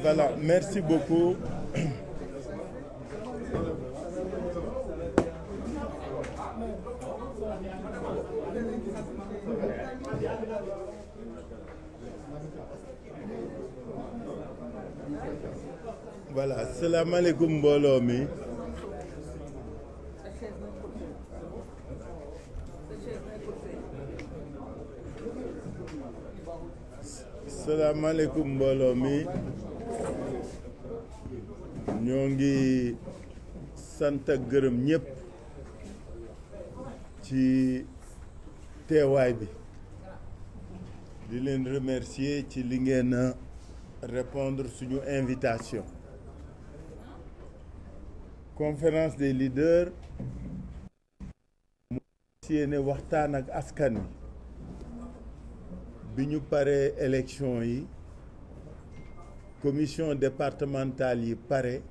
Voilà, merci beaucoup. Voilà, salaamaaleykum mbooloo mi. Salaamaaleykum mbooloo mi. ñoo ngi sant ak gërëm ñëpp ci teewaay bi di leen remercier ci li ngeen a répondre suñu invitation. Conférence des leaders mu yéene waxtaan ak askan wi bi ñu paree élection yi commission départementale yi pare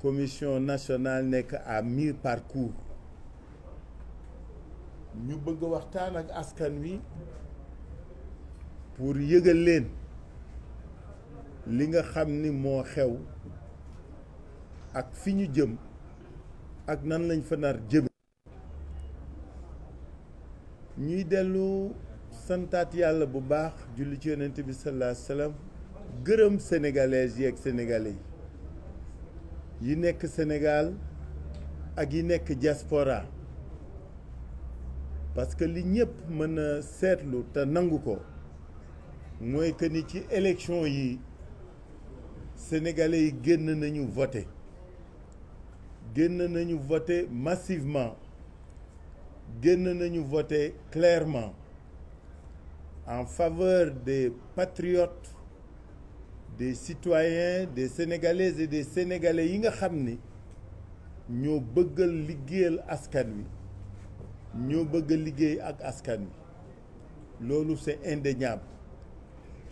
commission nationale nekk à mi-parcours ñu bëgg waxtaan ak askan wi pour yëgal leen li nga xam ni moo xew ak fi ñu jëm ak nan lañ fa nar jëme ñuy dellu santaat yàlla bu baax julli ci yonent bi sallallahu alayhi wa sallam gërëm sénégalaises yi ak sénégalais yi nekk Sénégal ak yi nekk diaspora parce que li ñëpp mën a seetlu te nangu ko mooy que ni ci élection yi sénégalais yi génn nañu voter massivement génn nañu voter clairement en faveur des patriotes, des citoyens, des Sénégalaises et des Sénégalais yi nga xam ni ñoo bëggal liggéeyal askan wi ñoo bëgg liggéey ak askan wi loolu c'est indéniable.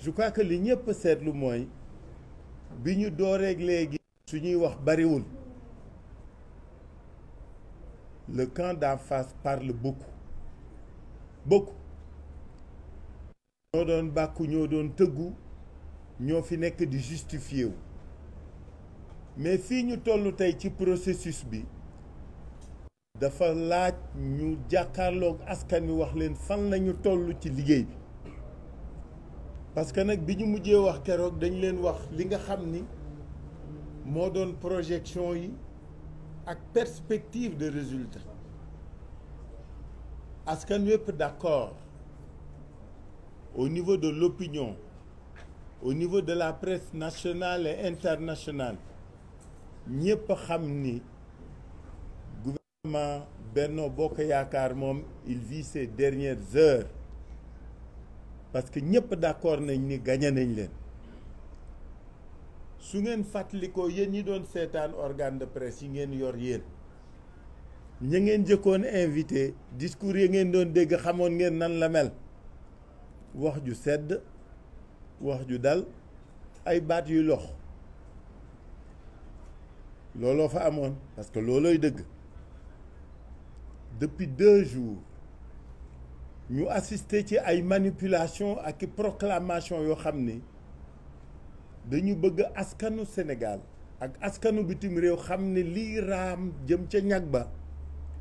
Je crois que li ñëpp seetlu mooy bi ñu dooreeg léegi suñuy wax bariwul le camp d'en face parle beaucoup ñoo doon bàkku ñoo doon tëggu ñoo fi nekk di justifié wu mais fii ñu toll tey ci processus bi dafa laaj ñu jàkkaarloog askan wi wax leen fan lañu toll ci liggéey bi parce que nag bi ñu mujjee wax keroog dañ leen wax li nga xam ni moo doon projection yi ak perspective de résultat askan wépp d'accord au niveau de l'opinion, au niveau de la presse nationale et internationale ñëpp xam ni gouvernement Benno Bokk Yaakaar moom il vit ses dernières heures parce que ñëpp d'accord nañ ni gagné nañ leen su ngeen fàttalikoo yéen ñi doon seetaan organe de presse yi ngeen yor yéen ña ngeen jëkkoon invité discours yi ngeen doon dégg xamoon ngeen nan la mel wax ju sedd wax ju dal ay baat yuy lox looloo fa amoon parce que loolooy dëgg depuis 2 jours ñu assister ci ay manipulation ak proclamation yoo xam ni dañu bëgg askanu Sénégal ak askanu bitim réew xam ne lii raam jëm ca ñag ba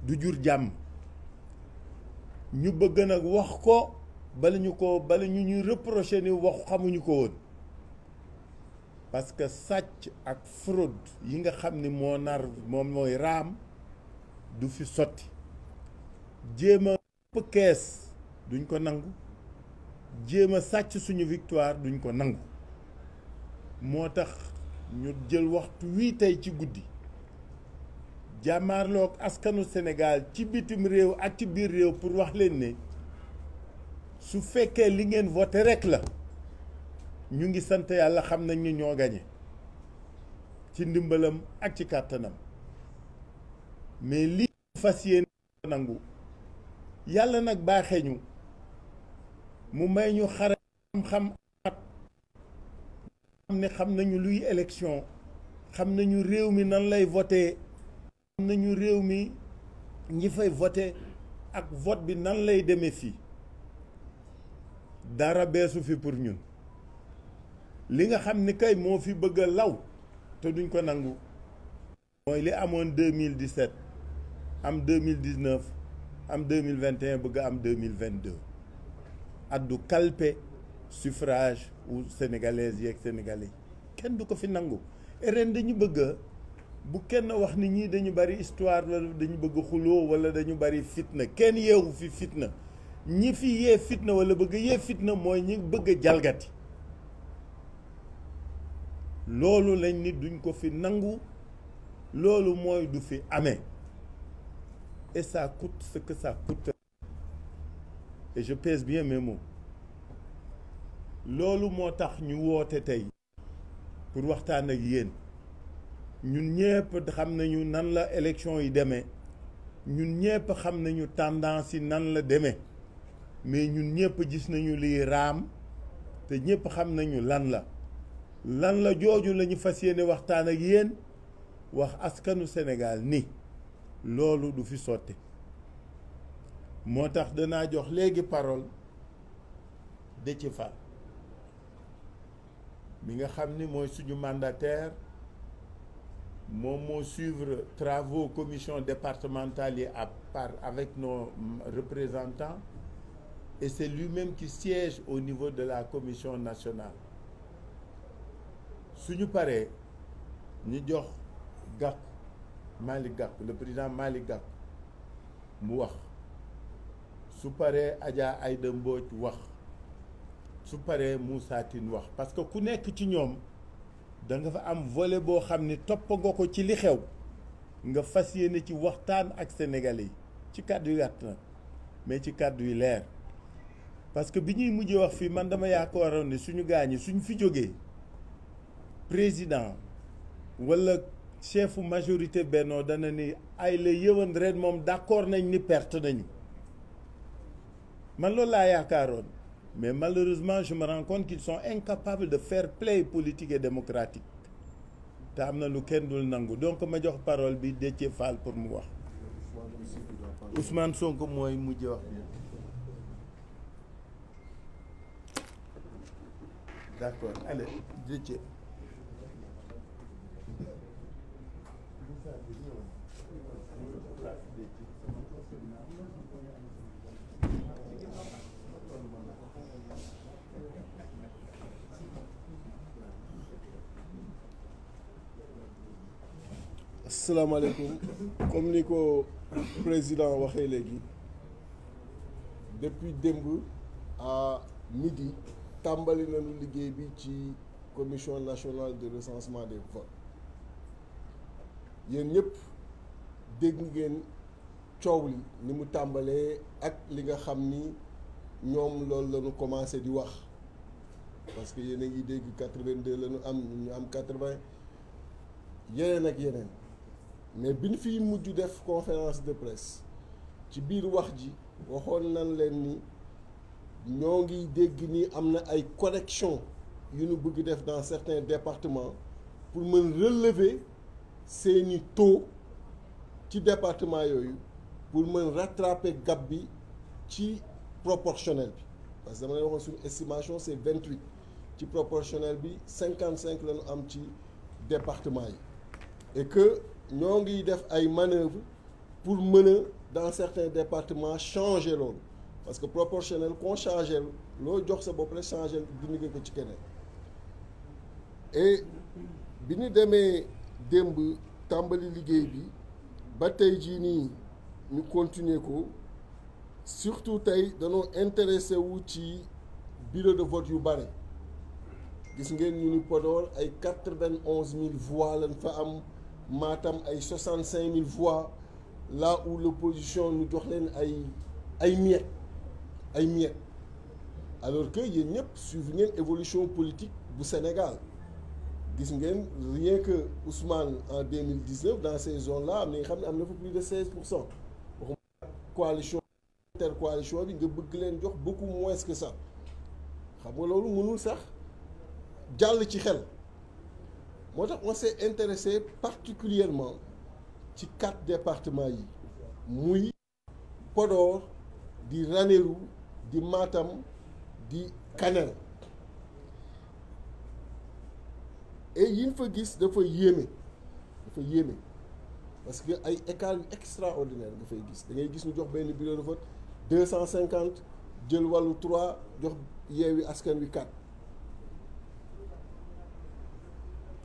du jur jàmm. ñu bëgg nag wax ko bala ñu ñuy reprocher ni waxu xamuñu ko woon, parce que sàcc ak fraude yi nga xam ni moom mooy raam du fi sotti. jéem a ëpp kees duñ ko nangu, jéem a sàcc suñu victoire duñ ko nangu. moo tax ñu jël waxtu wii tey ci guddi jàmmaarloog askanu Sénégal ci bitim réew ak ci biir réew pour wax leen ne su fekkee li ngeen voté rek la ñu ngi sant yàlla, xam nañ ñu ñoo gañe ci ndimbalam ak ci kàttanam. mais lii fas yéene nangu yàlla nag baaxee ñu mu may ñu xare xam-xam ne xam nañu luy élection, xam nañu réew mi nan lay voté, xam nañu réew mi ñi fay voté ak vote bi nan lay demee fii. dara beesu fi pour ñun. li nga xam ni kay moo fi bëgg a law te duñ ko nangu mooy li amoon 2017 am 2019 am 2021 bëgg am 2022 addu kalpe suffrage ou sénégalaises yeeg sénégalais kenn du ko fi nangu. ren dañu bëgg bu kenn wax ni ñii dañu bari histoire wala dañu bëgg xuloo wala dañu bari fitna. kenn yeewu fi fitna. ñi fi yee fitna wala bëgg yee fitna mooy ñi bëgg jalgati. loolu lañ ni duñ ko fi nangu, loolu mooy du fi amee. et ça coûte ce que ça coûte. et je pèse bien mes mots. loolu moo tax ñu woote tey pour waxtaan ak yéen. ñun ñëpp xam nañu nan la élection yi demee, ñun ñëpp xam nañu tendance yi nan la demee, mais ñun ñëpp gis nañu lii raam te ñëpp xam nañu lan la jooju la ñu fas yéene waxtaan ak yéen, wax askanu Sénégal ni loolu du fi sotti. moo tax danaa jox léegi parole Déthié Fall mi nga xam ni mooy suñu mandataire, moom moo suivre travaux commission départementale yi avec nos représentants, et c'est lui-même qui siège au niveau de la commission nationale. suñu paree ñu jox Gakou Malick Gakou, le président Malick Gakou mu wax, su paree Adja Aïda Mbodj wax, su paree Moussa Tine wax. parce que ku nekk ci ñoom da nga fa am volet boo xam ni topp nga ko ci li xew, nga fas yéene ci waxtaan ak sénégalais yi ci kàddu yu gàtt na mais ci kàddu yu leer. parce que bi ñuy mujjee wax fii man dama yaakaaroon ne suñu gaañi suñ fi jógee président wala chefu majorité Benno dana ni ay la yëwan ren moom d'accord nañ ni perte nañu. man loolu laa yaakaaroon, mais malheureusement je me rends compte qu'ils sont incapables de fair play politique et démocratique. te am na lu kenn dul nangu. donc ma jox parole bi Déthié Fall pour mu wax. Ousmane Sonko mooy mujj wax. d'accord allez Déthié. asalaamaaleykum. comme ni ko président waxee léegi, depuis démb à midi tàmbali nañu liggéey bi ci commission nationale de recensement des votes. yéen ñëpp dégg ngeen coow li ni mu tàmbalee ak li nga xam ni ñoom loolu la ñu commencé di wax, parce que yéen a ngi dégg 82 la ñu am, ñu am 80 yeneen ak yeneen. mais bi ñu fiy mujj def conférence de presse ci biir wax ji waxoon nañ leen ni ñoo ngi dégg ni am na ay corrections yu ñu bëgg def dans certains départements pour mën relever seeni taux ci département yooyu, pour mën rattraper gap bi ci proportionnel bi parce que dama lay waxoon suñu estimation c'est 28 ci proportionnel bi 55 la ñu am ci département yi et que ñoo ngi def ay manœuvres pour mën a dans certains départements changer loolu parce que proportionnel qu'on changer loo jox sa bopp rek changer dindi nga ko ci keneen et bi ñu demee démb tàmbali liggéey bi ba tey jii nii ñu continuer ko surtout tey dañoo intéressé wu ci bureau de vote yu bare gis ngeen ñu ni Podor ay 91 000 voix lañ fa am Matam ay 65 000 voix là où l'opposition ñu jox leen ay miettes alors que yéen ñëpp suivre ngeen évolution politique bu Sénégal gis ngeen rien que Ousmane en 2019 dans ces zones-là am na nga xam ne am na fa plus de 16%. waxuma coalition intercoalition bi nga bëgg leen jox beaucoup moins que ça xam nga loolu mënul sax jàll ci xel moo tax on s'est intéressé particulièrement ci 4 départements yi muy Podor di Ranérou di Matam di Kanel et yi ñu fa gis dafa yéeme parce que ay écarts yu extraordinaire nga fay gis da ngay gis ñu jox benn bureau de vote 250 jël wàllu 3 jox Yewwi Askan Wi 4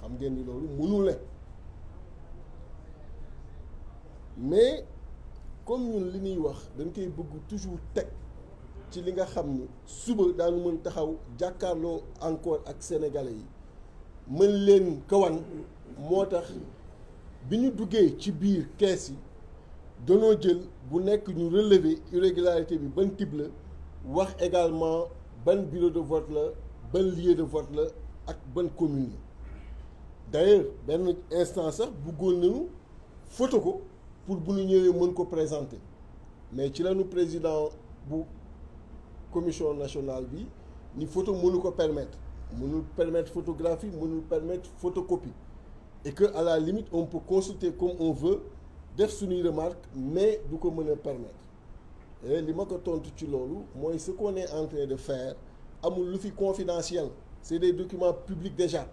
xam ngeen ni loolu mënul ne mais comme ñun li ñuy wax dañ koy bëgg toujours teg ci li nga xam ni suba daanu mën taxaw jàkkaarloo encore ak sénégalais yi mën leen kawan moo tax bi ñu duggee ci biir kees yi danoo jël bu nekk ñu relever irrégularité bi ban type la wax également ban bureau de vote la ban lieu de vote la ak ban commune la d'ailleurs benn instant sax bëggoon nañu photo ko pour bu ñu ñëwee mën ko présenter mais ci lañu président bu commission nationale bi ni photo mënu ko mënul permettre photographie mënul permettre photocopie et que à la limite on peut consulter comme on veut def suñuy remarque mais du ko mën a permettre et li ma ko tontu ci loolu mooy ce qu'on est en train de faire amul lu fi confidentiel c'est des documents publics déjà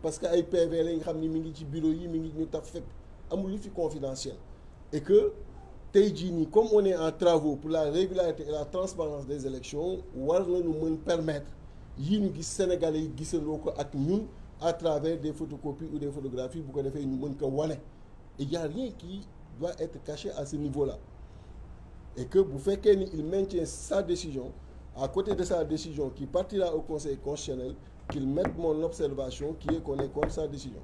parce que ay PV la nga xam ni mi ngi ci bureau yi mi ngi ñu taf fépp amul lu fi confidentiel et que tey jii nii comme on est en travaux pour la régularité et la transparence des élections war nañu mën permettre yii ñu gis Sénégalais yi gisandoo ko ak ñun à travers des photocopies ou des photographies bu ko defee ñu mën ko wane et y a rien qui doit être caché à ce niveau-là et que bu fekkee ni il maintient sa décision à côté de sa décision qui partira au Conseil constitutionnel qu'il mette mon observation qui est qu'on est contre sa décision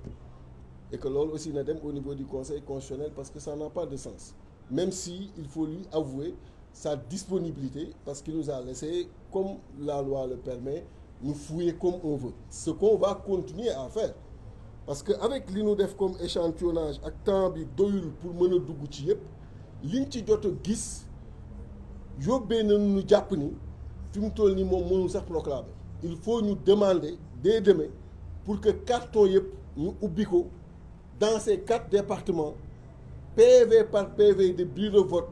et que loolu aussi na dem au niveau du Conseil constitutionnel parce que ça n'a pas de sens même si il faut lui avouer sa disponibilité parce qu'il nous a laissé comme la loi le permet nous fouiller comme on veut ce qu'on va continuer à faire parce que avec li ñu def comme échantillonnage ak temps bi doyul pour mën a dugg ci yëpp liñ ci jot a gis yóbbee nañu ñu jàpp ni fi mu toll nii moom mënul sax proclamer il faut ñu demander dès demain pour que carton yëpp ñu ubbi ko dans ces 4 départements PV par PV de bureau de vote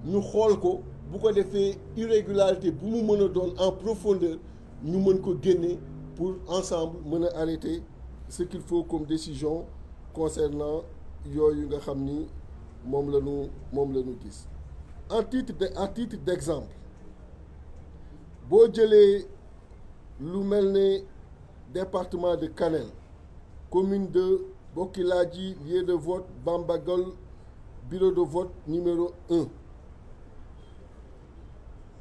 ñu xool ko bu ko defee irrégularité bu mu mën a doon en profondeur ñu mën ko génne pour ensemble mën a arrêter ce qu'il faut comme décision concernant yooyu nga xam ni moom la ñu gis à titre d'exemple boo jëlee lu mel ne département de Kanel commune de Bokiladji lieu de vote Bambagol bureau de vote numéro 1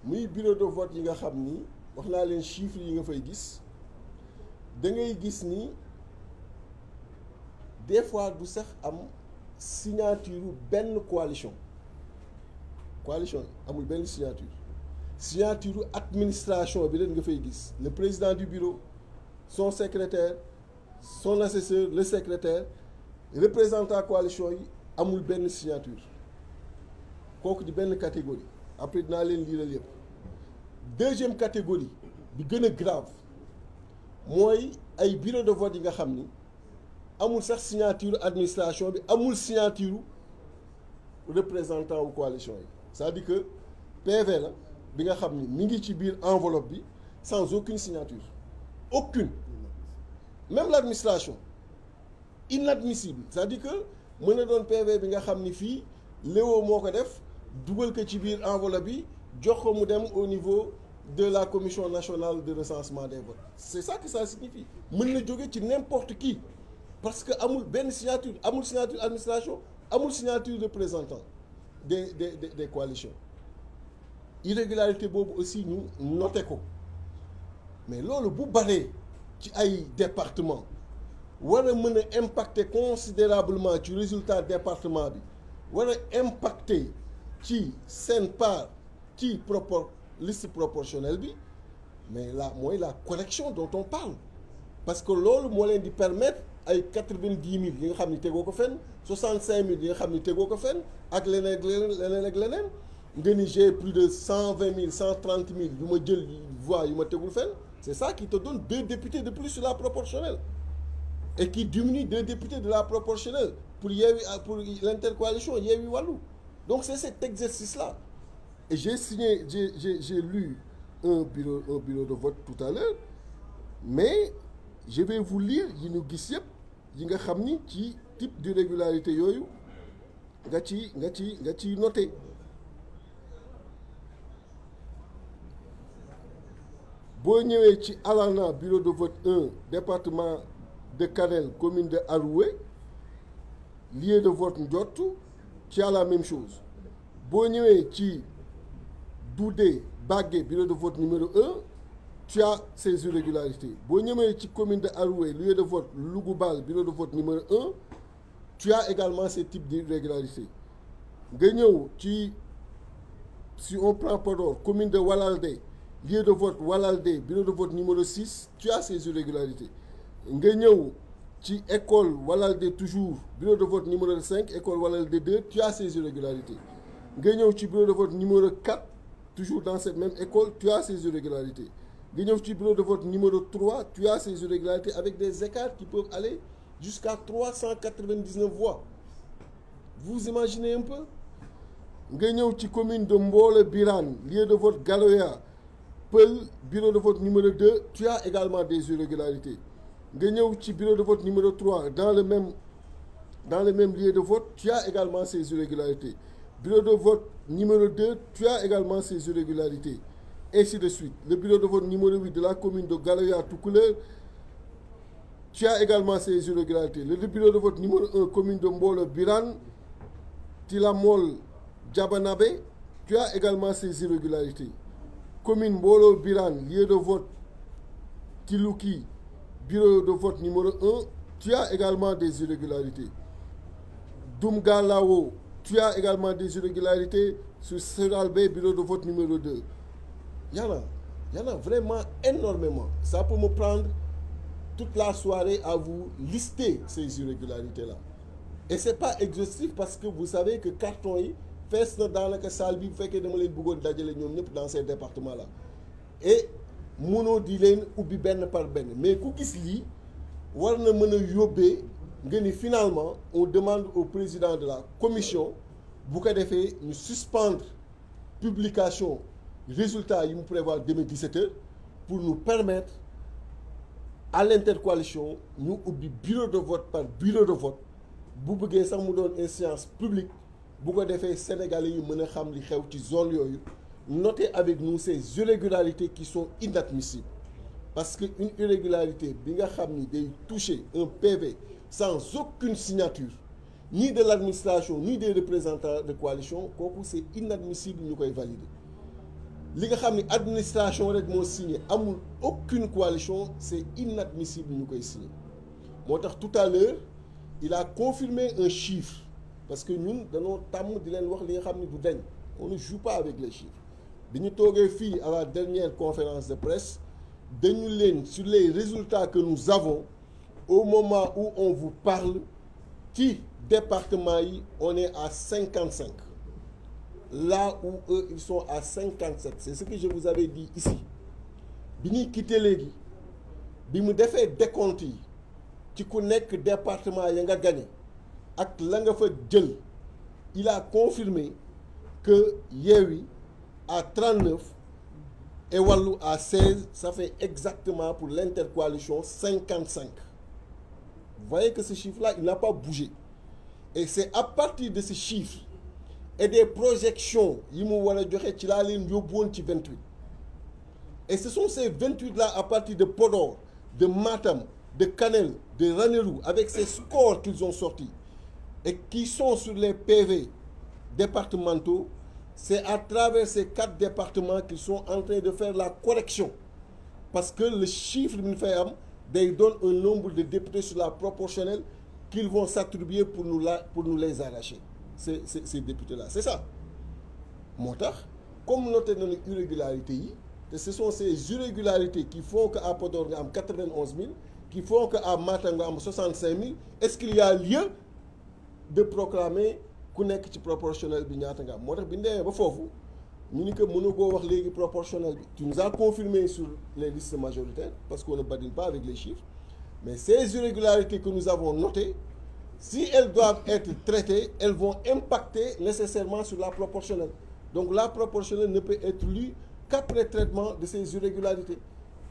muy bureau de vote yi nga xam ni wax naa leen chiffres yi nga fay gis da ngay gis ni des fois du sax am signature benn coalition amul benn signature administration bi leen nga fay gis le président du bureau son secrétaire son assesseur le secrétaire représentant coalition yi amul benn signature kooku di benn catégorie après dinaa leen liiral yëpp deuxième catégorie bi gën a grave mooy ay bureau de vote yi nga xam ni amul sax signature administration bi amul signature représentant wu coalition yi c'est-à-dire que PV la bi nga xam ni mi ngi ci biir enveloppe bi sans aucune signature aucune même l'administration inadmissible c'est-à-dire que mën na doon PV bi nga xam ni fii Léo moo ko def dugal ko ci biir enveloppe bi jox ko mu dem au niveau de la commission nationale de recensement des votes c'est ça que ça signifie mën na jóge ci n'importe qui parce que amul benn signature amul signature administration amul signature représentant des coalitions irrégularité boobu aussi ñu noté ko mais loolu bu baree ci ay département war a mën a impacter considérablement ci résultat département bi war a impacter ci seen part ci liste proportionnelle bi mais là mooy la correction dont on parle parce que loolu moo leen di permettre ay 90 000 yi nga xam ni tegoo ko fenn 65 000 yi nga xam ni tegoo ko fenn ak leneen ak leneen nga ni j'ai plus de 120 000 130 000 yu ma jël voix yu ma tegul fenn c'est ça qui te donne 2 députés de plus sur la proportionnelle et qui diminue 2 députés de la proportionnelle pour l'intercoalition Yewwi Wallu. Donc c'est cet exercice-là. Et j'ai lu un bureau de vote tout à l'heure, mais je vais vous lire yi ñu gis yëpp yi nga xam ni ci type d'irrégularité yooyu nga ci noté. boo ñëwee ci Alana bureau de vote 1 département de Kanel commune de Aroué lieu de vote Ndiottou tu as la même chose boo ñëwee ci Doudé Bagué bureau de vote numéro 1 tu as ces irrégularités boo ñëwee ci commune de Aroué lieu de vote Lougoubal bureau de vote numéro 1 tu as également ces types d'irrégularités nga ñëw ci si on prend Podor commune de Walalde lieu de vote Walalde bureau de vote numéro 6 tu as ces irrégularités nga ñëw ci école Walalde toujours bureau de vote numéro 5 école Walalde 2 tu as ces irrégularités nga ñëw ci bureau de vote numéro 4 toujours dans cette même école tu as ces irrégularités nga ñëw ci bureau de vote numéro 3 tu as ces irrégularités avec des écarts qui peuvent aller jusqu'à 399 voix vous imaginez un peu nga ñëw ci commune de Mbolo Birane lieu de vote Galoya Peul bureau de vote numéro 2 tu as également des irrégularités nga ñëw ci bureau de vote numéro 3 dans le même lieu de vote tu as également ces irrégularités bureau de vote numéro 2 tu as également ces irrégularités ainsi de suite le bureau de vote numéro 8 de la commune de Galoya Toucouleur tu as également ces irrégularités le bureau de vote numéro 1 commune de Mbolo Birane Tilamol Diabanabé tu as également ces irrégularités commune Mbolo Birane lieu de vote Tilouki bureau de vote numéro 1 tu as également des irrégularités Doumgalawo tu as également des irrégularités sur Seralbé bureau de vote numéro 2 y en a vraiment énormément ça peut me prendre toute la soirée à vous lister ces irrégularités-là et c'est pas exhaustif parce que vous savez que carton yi fees na daanaka salle bi bu fekkee dama leen bëggoon dajale ñoom ñëpp dans ces départements-là et mënoo di leen ubbi benn par benn mais ku gis lii war na mën a yóbbee nga ni finalement on demande au président de la commission bu ko defee ñu suspendre publication résultat yi mu prévoir demain 17h pour nous permettre à l'intercoalition ñu ubbi bureau de vote par bureau de vote bu bëggee sax mu doon une séance publique bu ko defee sénégalais yi mën a xam li xew ci zone yooyu notez avec nous ces irrégularités qui sont inadmissibles parce que une irrégularité bi nga xam ni day toucher un PV sans aucune signature ni de l'administration ni des représentants de coalition kooku c'est inadmissible ñu koy valider li nga xam ni administration rek moo signé amul aucune coalition c'est inadmissible ñu koy signé moo tax tout à l'heure il a confirmé un chiffre parce que ñun dañoo tàmm di leen wax li nga xam ni du dañ on ne joue pas avec les chiffres bi ñu toogee fii à la dernière conférence de presse dañu leen sur les résultats que nous avons au moment où on vous parle ci département yi on est à 55 là où eux ils sont à 57 c'est ce que je vous avais dit ici bi ñuy quitté léegi bi mu defee décompte yi ci ku nekk département ya nga gagné ak la nga fa jël il a confirmé que Yewwi à 39 et Wallu à 16, ça fait exactement pour l'intercoalition 55. Vous voyez que ce chiffre-là, il n'a pas bougé. Et c'est à partir de ce chiffre et des projections, il m'a dit 28. Et ce sont ces 28-là à partir de Podor, de Matam, de Kanel, de Ranérou, avec ces scores qu'ils ont sortis et qui sont sur les PV départementaux. C'est à travers ces 4 départements qu'ils sont en train de faire la correction. Parce que le chiffre ils donnent un nombre de députés sur la proportionnelle qu'ils vont s'attribuer pour nous les arracher. Ces députés-là. C'est ça. Montard, comme noté dans les irrégularités, ce sont ces irrégularités qui font qu'à Podor, il y a 91 000, qui font qu'à Matam, il y a 65 000. Est-ce qu'il y a lieu de proclamer ku nekk ci proportionnel bi ñaata nga am moo tax bi ñu demee ba foofu ñu ni que mënu koo wax léegi proportionnel bi. Tu nous as confirmé sur les listes majoritaires parce qu'on ne badine pas avec les chiffres, mais ces irrégularités que nous avons notées, si elles doivent être traitées, elles vont impacter nécessairement sur la proportionnelle. Donc la proportionnelle ne peut être lue qu'après traitement de ces irrégularités.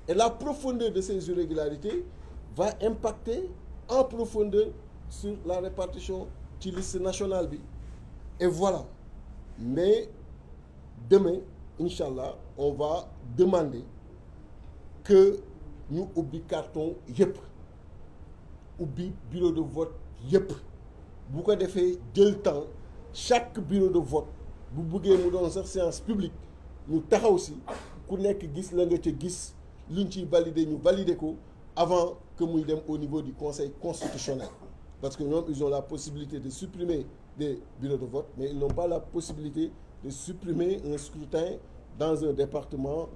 Et la profondeur de ces irrégularités va impacter en profondeur sur la répartition ci liste nationale bi. Et voilà. Mais demain, Inch'Allah, on va demander que nous ubbi carton yep, ubbi bureau de vote yep. Bu ko defee jël temps chaque bureau de vote bu bëggee mu doon sax séance publique ñu taxaw si ku nekk gis la nga ca gis luñ ciy valider ñu valider ko avant que muy dem au niveau du Conseil constitutionnel. Parce que ñoom ils ont la possibilité de supprimer des bureaux de vote, mais ils n'ont pas la possibilité de supprimer un scrutin dans un département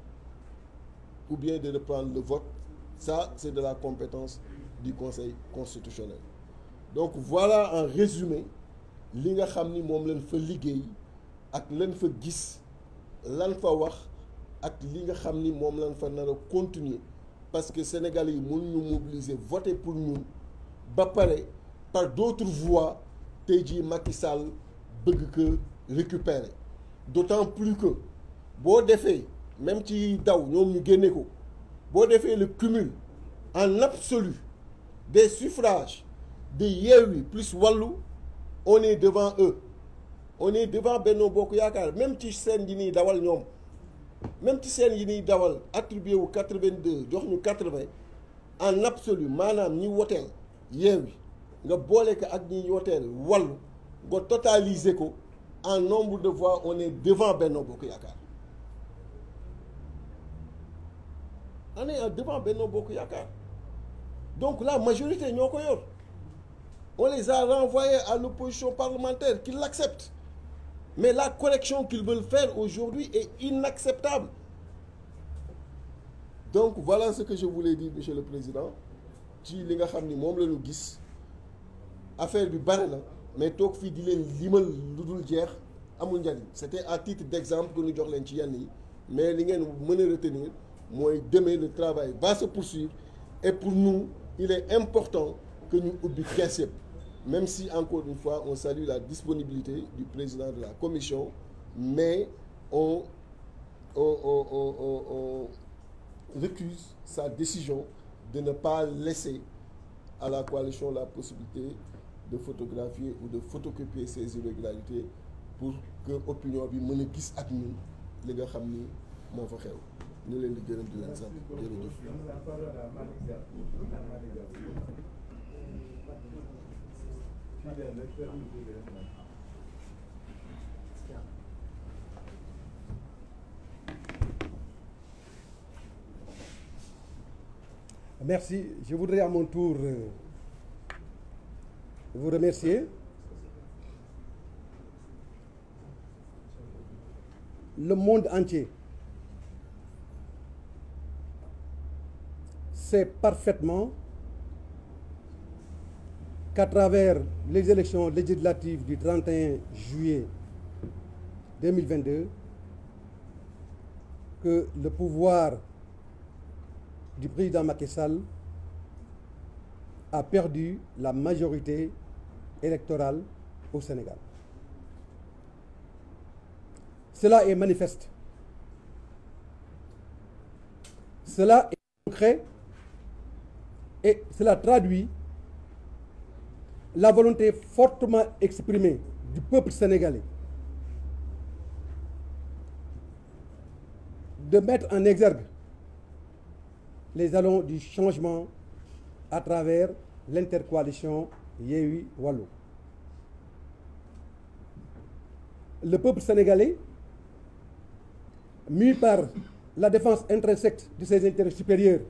ou bien de reprendre le vote. Ça, c'est de la compétence du Conseil constitutionnel. Donc voilà en résumé li nga xam ni moom lañ fa liggéey ak lañ fa gis lan fa wax ak li nga xam ni moom lañ fa nar a continuer parce que Sénégalais yi mënuñu mobiliser voter pour ñun ba pare par d'autres voies tey jii Macky Sall bëgg ko récupérer d'autant plus que boo defee même ci daw ñoom ñu génne ko boo defee le cumul en absolu des suffrages de Yewwi plus Wallu, on est devant eux, on est devant Benno Bokk Yaakaar. Même ci seen yi nii dawal ñoom même ci seen yi nii dawal attribué wu 82 jox ñu 80 en absolu maanaam ñi woteel Yewwi nga boole ko ak ñi woteel Wallu nga totaliser ko en nombre de voix, on est devant Benno Bokk Yaakaar. On est devant Benno Bokk Yaakaar. Donc la majorité ñoo ko yor. On les a renvoyés à l'opposition parlementaire, qu'ils l'acceptent. Mais la correction qu'ils veulent faire aujourd'hui est inacceptable. Donc voilà ce que je voulais dire, Monsieur le Président. ci li nga xam ni moom la ñu gis affaire bi bari na mais toog fii di leen limal lu dul jeex amul njariñ. C'était à titre d'exemple que ñu jox leen ci yenn yi mais li ngeen mën a retenir mooy demain le travail va se poursuivre et pour nous il est important que ñu ubbi kees yëpp. Même si, encore une fois, on salue la disponibilité du président de la commission, mais on récuse sa décision de ne pas laisser à la coalition la possibilité de photographier ou de photocopier ces irrégularités pour que l'opinion bi mën a gis ak ñun li nga xam ni moo fa xew. ñu leen di gërëm di leen sant jërëjëf. Merci. Je voudrais à mon tour vous remercier. Le monde entier sait parfaitement qu'à travers les élections législatives du 31 juillet 2022, que le pouvoir du président Macky Sall a perdu la majorité électorale au Sénégal. Cela est manifeste. Cela est concret et cela traduit la volonté fortement exprimée du peuple sénégalais de mettre en exergue les jalons du changement à travers l'intercoalition Yewwi Wallu. Le peuple sénégalais, mû par la défense intrinsèque de ses intérêts supérieurs,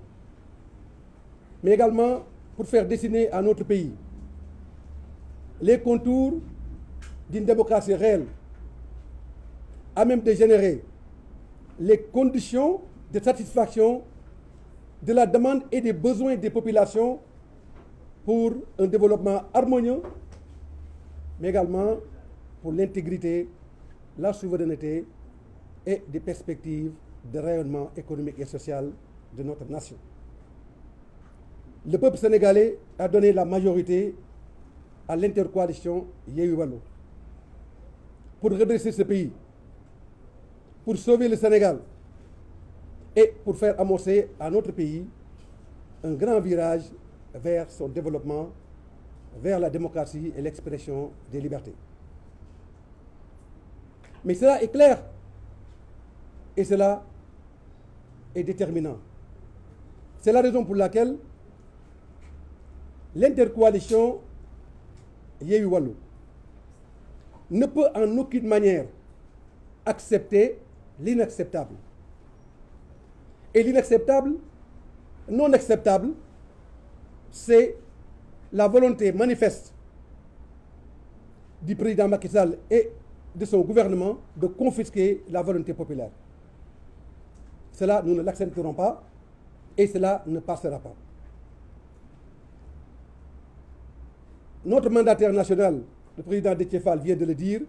mais également pour faire dessiner à notre pays les contours d'une démocratie réelle, à même de générer les conditions de satisfaction de la demande et des besoins des populations pour un développement harmonieux, mais également pour l'intégrité, la souveraineté et des perspectives de rayonnement économique et social de notre nation. Le peuple sénégalais a donné la majorité à l'intercoalition Yewwi Wallu pour redresser ce pays, pour sauver le Sénégal et pour faire amorcer à notre pays un grand virage vers son développement, vers la démocratie et l'expression des libertés. Mais cela est clair et cela est déterminant. C'est la raison pour laquelle l'intercoalition Yewwi Wallu ne peut en aucune manière accepter l'inacceptable. Et l'inacceptable, non acceptable, c'est la volonté manifeste du président Macky Sall et de son gouvernement de confisquer la volonté populaire. Cela, nous ne l'accepterons pas et cela ne passera pas. Notre mandataire national, le président Déthié Fall, vient de le dire,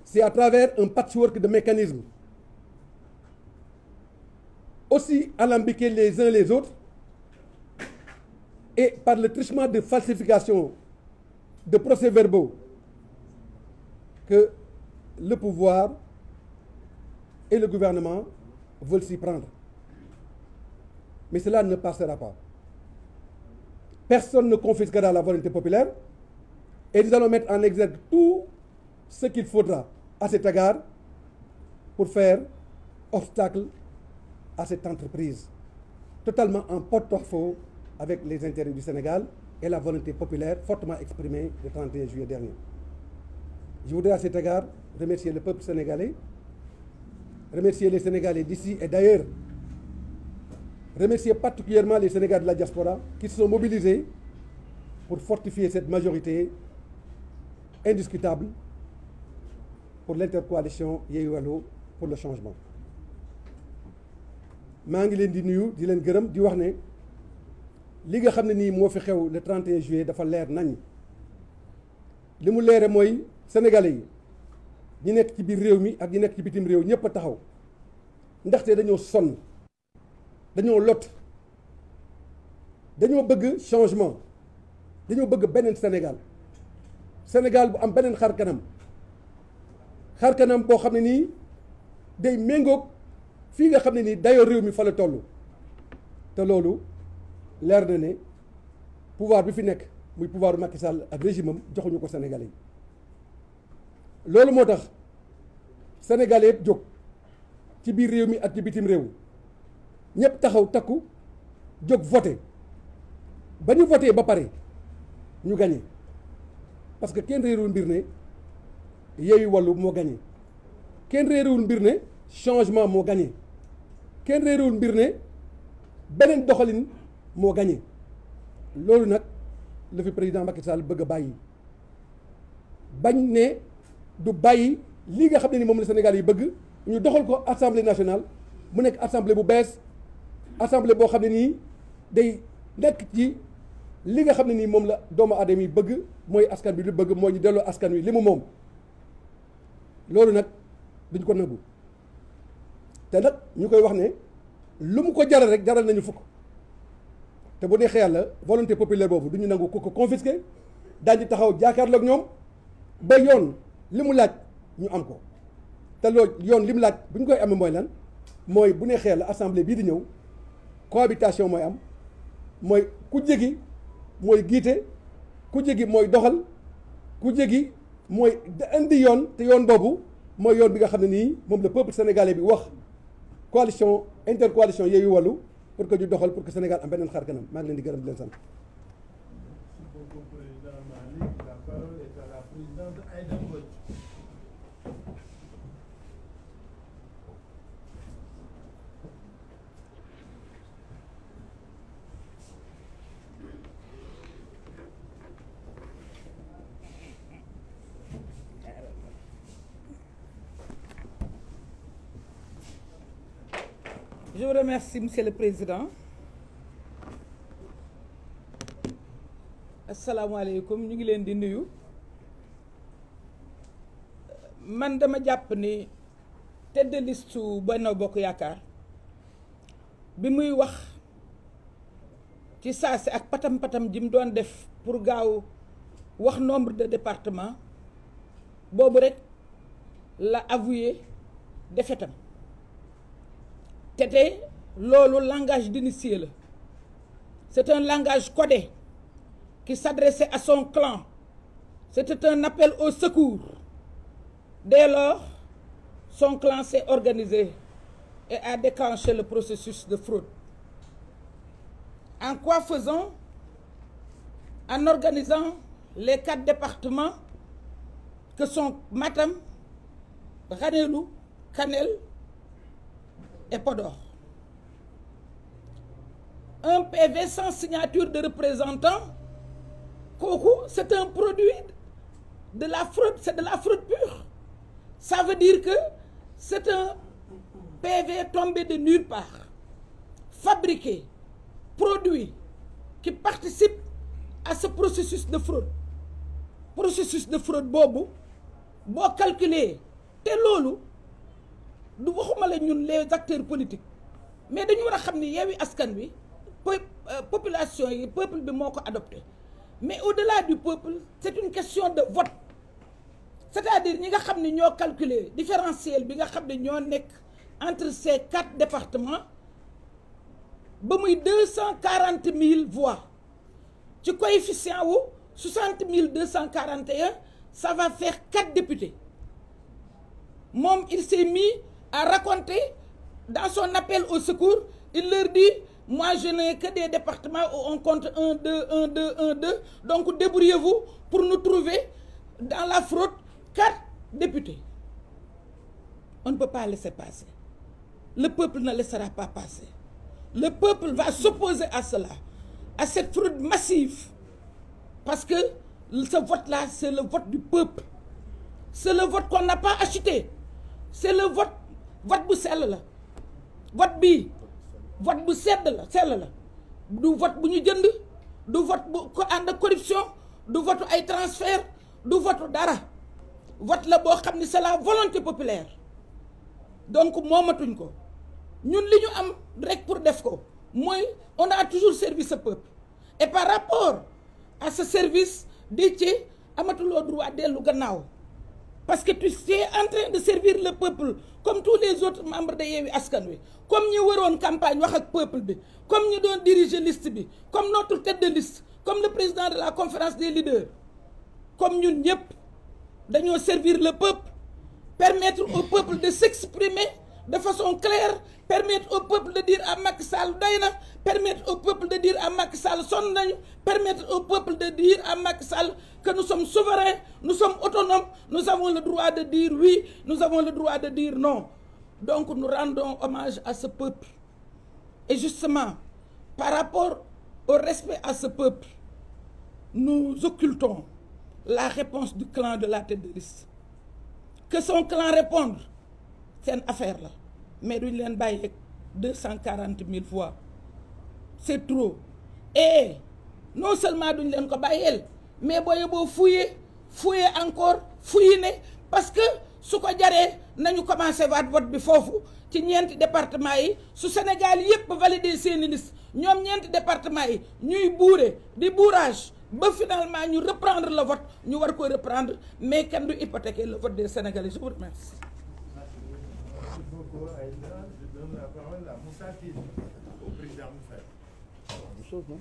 c'est à travers un patchwork de mécanismes aussi alambiqués les uns les autres et par le truchement de falsification de procès-verbaux que le pouvoir et le gouvernement veulent s'y prendre. Mais cela ne passera pas. Personne ne confisquera la volonté populaire et nous allons mettre en exergue tout ce qu'il faudra à cet égard pour faire obstacle à cette entreprise totalement en porte-à-faux avec les intérêts du Sénégal et la volonté populaire fortement exprimée le 31 juillet dernier. Je voudrais à cet égard remercier le peuple sénégalais, remercier les Sénégalais d'ici et d'ailleurs, remercier particulièrement les Sénégalais de la diaspora qui se sont mobilisés pour fortifier cette majorité indiscutable pour l'intercoalition Yewwi Wallu pour le changement. maa ngi leen di nuyu di leen gërëm di wax ne li nga xam ne nii moo fi xew le 31 juillet dafa leer nañ li mu leere mooy sénégalais yi ñi nekk ci biir réew mi ak ñi nekk ci bitim réew ñëpp a taxaw ndaxte dañoo sonn dañoo lot dañoo bëgg changement dañoo bëgg beneen Sénégal bu am beneen xar kanam boo xam ne nii day méngoog fii nga xam ne nii dayoo réew mi fa la toll te loolu leer na ne pouvoir bi fi nekk muy pouvoir bu Macky Sall ak régime am joxuñu ko Sénégalais yi loolu moo tax Sénégalais yëpp jóg ci biir réew mi ak ci bitim réew ñëpp taxaw takku jóg voté ba ñu voté ba pare ñu gagné parce que kenn réerul mbir ne Yewwi Wallu moo gagné kenn réerul mbir ne changement moo gagné kenn réerul mbir ne beneen doxalin moo gagné loolu nag la fi président Macky Sall bëgg a bàyyi bañ ne du bàyyi lii nga xam ne ni moom la Sénégal yi bëgg ñu doxal ko assemblée nationale mu nekk assemblée bu bees assemblée boo xam ne nii day nekk ci li nga xam ne nii moom la doomu aadama yi bëgg mooy askan bi lu bëgg moo ñu delloo askan wi li mu moom loolu nag duñ ko nangu te nag ñu koy wax ne lu mu ko jaral rek jaral nañu fukk te bu neexee yàlla volonté populaire boobu du ñu nangu ku ko confisqué daañu taxaw jaakaarloog ñoom ba yoon li mu laaj ñu am ko te loolu yoon li mu laaj bu ñu koy amee mooy lan mooy bu neexee la assemblée bii di ñëw cohabitation mooy am mooy ku jégi mooy giite ku jégi mooy doxal ku jégi mooy indi yoon te yoon boobu mooy yoon bi nga xam ne nii moom le peuple sénégalais bi wax coalition intercoalition Yewwi Wallu pour que ñu doxal pour que Sénégal am beneen xar kanam maa ngi leen di gërëm di leen sant. Je vous remercie, Monsieur le Président. asalaamaaleykum ñu ngi leen di nuyu. man dama jàpp ni tête de liste su Benno Bokk Yaakaar bi muy wax ci saasi ak patam-patam ji mu doon def pour gaaw wax nombre de départements boobu rek la avoué défaitam. te loolu langage d'initié la c'est un langage codé qui s'adressait à son clan. C'était un appel au secours. Dès lors, son clan s'est organisé et a déclenché le processus de fraude. En quoi faisant? En organisant les 4 départements que sont Matam, Ranérou, Kanel et Podor. Un PV sans signature de représentant, c'est un produit de la fraude, c'est de la fraude pure. Ça veut dire que c'est un PV tombé de nulle part, fabriqué, produit, qui participe à ce processus de fraude. Processus de fraude boobu boo calculer te loolu du waxuma la ñun les acteurs politiques mais dañu war a xam ni Yewwi Askan Wi population yi peuple bi moo ko adopté mais au-delà du peuple c'est une question de vote c'est-à-dire ñi nga xam ne ñoo calculer différentiel bi nga xam ne ñoo nekk entre ces 4 départements ba muy 240 000 voix ci coefficient wu 60 241 ça va faire 4 députés moom il s'est mis à raconter dans son appel au secours il leur dit moi je n'ai que des départements où on compte 1 2 1 2 1 2 donc débrouillez-vous pour nous trouver dans la fraude 4 députés. On ne peut pas laisser passer. Le peuple ne laissera pas passer. Le peuple va s'opposer à cela, à cette fraude massive. Parce que ce vote-là, c'est le vote du peuple. C'est le vote qu'on n'a pas acheté. C'est le vote bu sell la. Vote bii vote bu sell la. Du vote bu ñu jënd, du vote bu ko ànd ak corruption, du vote ay transfert, du vote dara. Vote la boo xam ni c'est la volonté populaire. Donc moomatuñ ko. Ñun li ñu am rek pour def ko mooy on a toujours servi ce peuple. Et par rapport à ce service Déthié amatuloo droit dellu gannaaw. Parce que tu es en train de servir le peuple comme tous les autres membres de Yewwi Askan Wi comme ñu waroon campagne wax ak peuple bi comme ñu doon diriger liste bi comme notre tête de liste comme le président de la conférence des leaders comme ñun ñëpp dañoo servir le peuple permettre au peuple de s'exprimer de façon claire permettre au peuple de dire à Macky Sall doy na permettre au peuple de dire à Macky Sall sonn nañu permettre au peuple de dire à Macky Sall que nous sommes souverains, nous sommes autonomes, nous avons le droit de dire oui, nous avons le droit de dire non. Donc nous rendons hommage à ce peuple. Et justement, par rapport au respect à ce peuple, nous occultons la réponse du clan de la tête de liste. Que son clan réponde, c'est une affaire là. Mais duñ leen bàyyi 240 000 voix. C'est trop. Et non seulement duñ leen ko bàyyeel mais boo yeboo fouiller encore fouiller parce que su ko jaree nañu commencé waat vote bi foofu ci ñeenti département yi su Sénégal yépp valider seeni liste ñoom ñeenti département yi ñuy buure di bourrage ba finalement ñu reprendre le vote ñu war ko reprendre mais kenn du hypothéquer le vote des Sénégalais. Je vous remercie. Merci beaucoup, Aïda. donne la parole à Moussa Tine, au président Moussa. Même chose, non?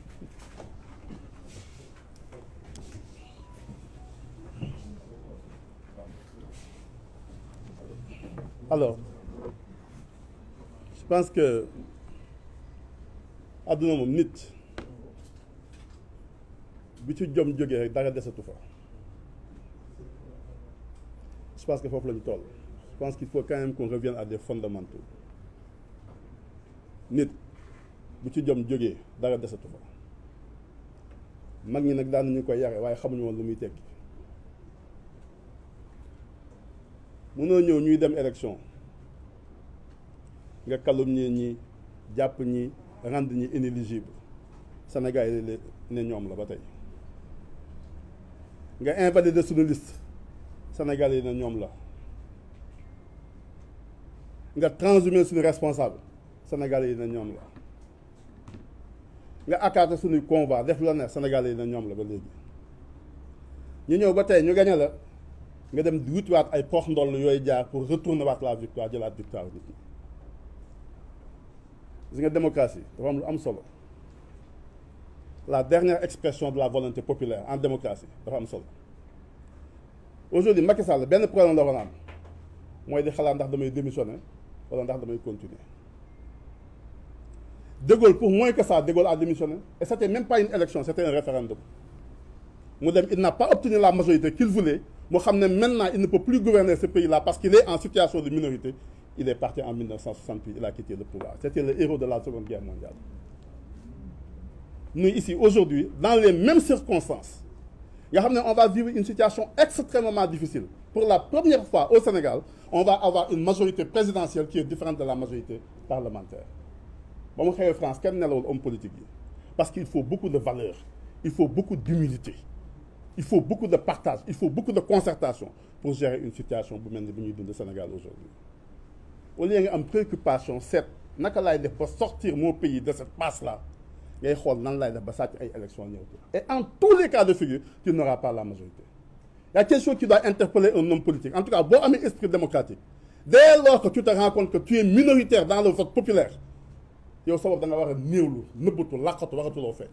Alors, je pense que àdduna moom nit bi ci jom jógee rek dara desatu fa. Je pense que foofu la ñu toll. Je pense qu'il faut quand même qu'on revienne à des fondamentaux. Nit bu ci jom jógee dara desatu fa. Mag ñi nag daan nañu koy yare waaye xamuñu woon lu muy tekki. Mënoo ñëw ñuy dem élection nga calomnier ñi jàpp ñi rendre ñi inéligible Sénégal yi ne ñoom la ba tey nga invalider suñu liste Sénégal yi ne ñoom la nga transhumer suñu responsable Sénégal yi ne ñoom la nga accater suñuy convoi def la ne Sénégal yi ne ñoom la ba léegi ñu ñëw ba tey ñu gañe la nga dem di wutiwaat ay pox ndoll yooyu jaar pour retourner waat la victoire jëlaat victoire nit ñi gis nga démocratie dafa am lu am solo la dernière expression de la volonté populaire en démocratie dafa am solo aujourd'hui Macky Sall benn problème la war a am mooy di xalaat ndax damay démissionner wala ndax damay continuer De Gaulle pour moins que ça De Gaulle a démissionné et c'était même pas une élection c'était un référendum mu dem il n'a pas obtenu la majorité qu'il voulait mu xam ne maintenant il ne peut plus gouverner ce pays-là parce qu'il est en situation de minorité. Il est parti en 1968, il a quitté le pouvoir. C'était le héros de la Seconde Guerre mondiale. Nous ici, aujourd'hui, dans les mêmes circonstances, on va vivre une situation extrêmement difficile. Pour la première fois au Sénégal, on va avoir une majorité présidentielle qui est différente de la majorité parlementaire. Bon, en France, quel est l'homme politique? Parce qu'il faut beaucoup de valeurs, il faut beaucoup d'humilité, il faut beaucoup de partage, il faut beaucoup de concertation pour gérer une situation bu mel ni bu ñuy dund Sénégal aujourd'hui. Au lieu nga am préoccupation seet naka laay def ba sortir mon pays de cette passe-là ngay xool nan laay def ba sàcc ay élections ñëw. Et en tous les cas de figure tu n'auras pas la majorité. Il y a quelque chose qui doit interpeller un homme politique. En tout cas boo amee esprit démocratique dès lors que tu te rends compte que tu es minoritaire dans le vote populaire yow sa bopp da nga war a néewlu nëbbatu laqatu waxatuloo fee.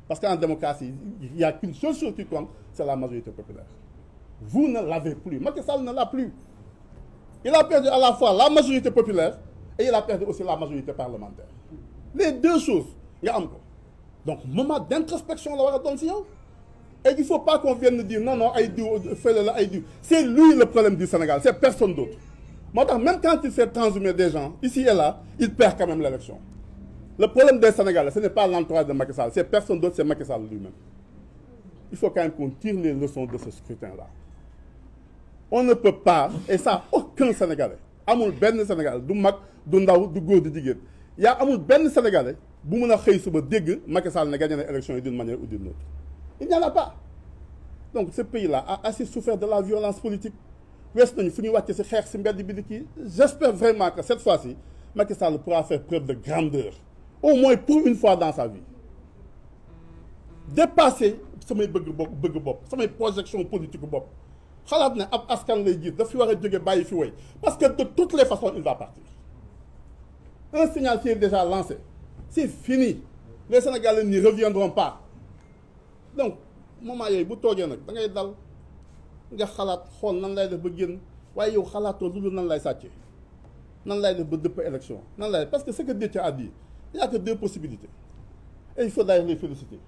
Parce qu'en démocratie il n'y a qu'une seule chose qui compte, c'est la majorité populaire. Vous ne l'avez plus. Macky Sall ne l'a plus. Il a perdu à la fois la majorité populaire et il a perdu aussi la majorité parlementaire. Les deux choses, il y a encore. Donc, moment d'introspection, et il ne faut pas qu'on vienne nous dire non, c'est lui le problème du Sénégal, c'est personne d'autre. Même quand il fait transhumer des gens, ici et là, il perd quand même l'élection. Le problème des Sénégalais, ce n'est pas l'entourage de Macky Sall, c'est personne d'autre, c'est Macky Sall lui-même. Il faut quand même qu'on tire les leçons de ce scrutin-là. On ne peut pas, et ça, aucun Sénégalais, amul benn Sénégalais, du mag, du ndaw, du góor, du jigéen, y a amul benn Sénégalais bu mën a xëy suba dégg Macky Sall ne gagné na élection yi d'une manière ou d'une autre. Il n'y en a pas. Donc ce pays-là a assez souffert de la violence politique. Wees nañu fu ñuy wàcce si xeex si mbedd bi di kii. J'espère vraiment que cette fois-ci, Macky Sall pourra faire preuve de grandeur, au moins pour une fois dans sa vie. Dépasser samay bëgg bopp samay projection politique bopp. xalaat ne ab askan lay jiit daf fi war a jóge bàyyi fi woy parce que de toutes les façons il va partir. Un signal qui est déjà lancé, c'est fini. Les Sénégalais n'y reviendront pas. Donc moment yooyu bu toogee nag da ngay dal nga xalaat xool nan lay def ba génn waaye yow xalaatoo lu dul nan lay sàccee nan lay def ba dëpp élection nan lay parce que ce que Déthié a dit il n'y a que deux possibilités et il faut d'ailleurs les féliciter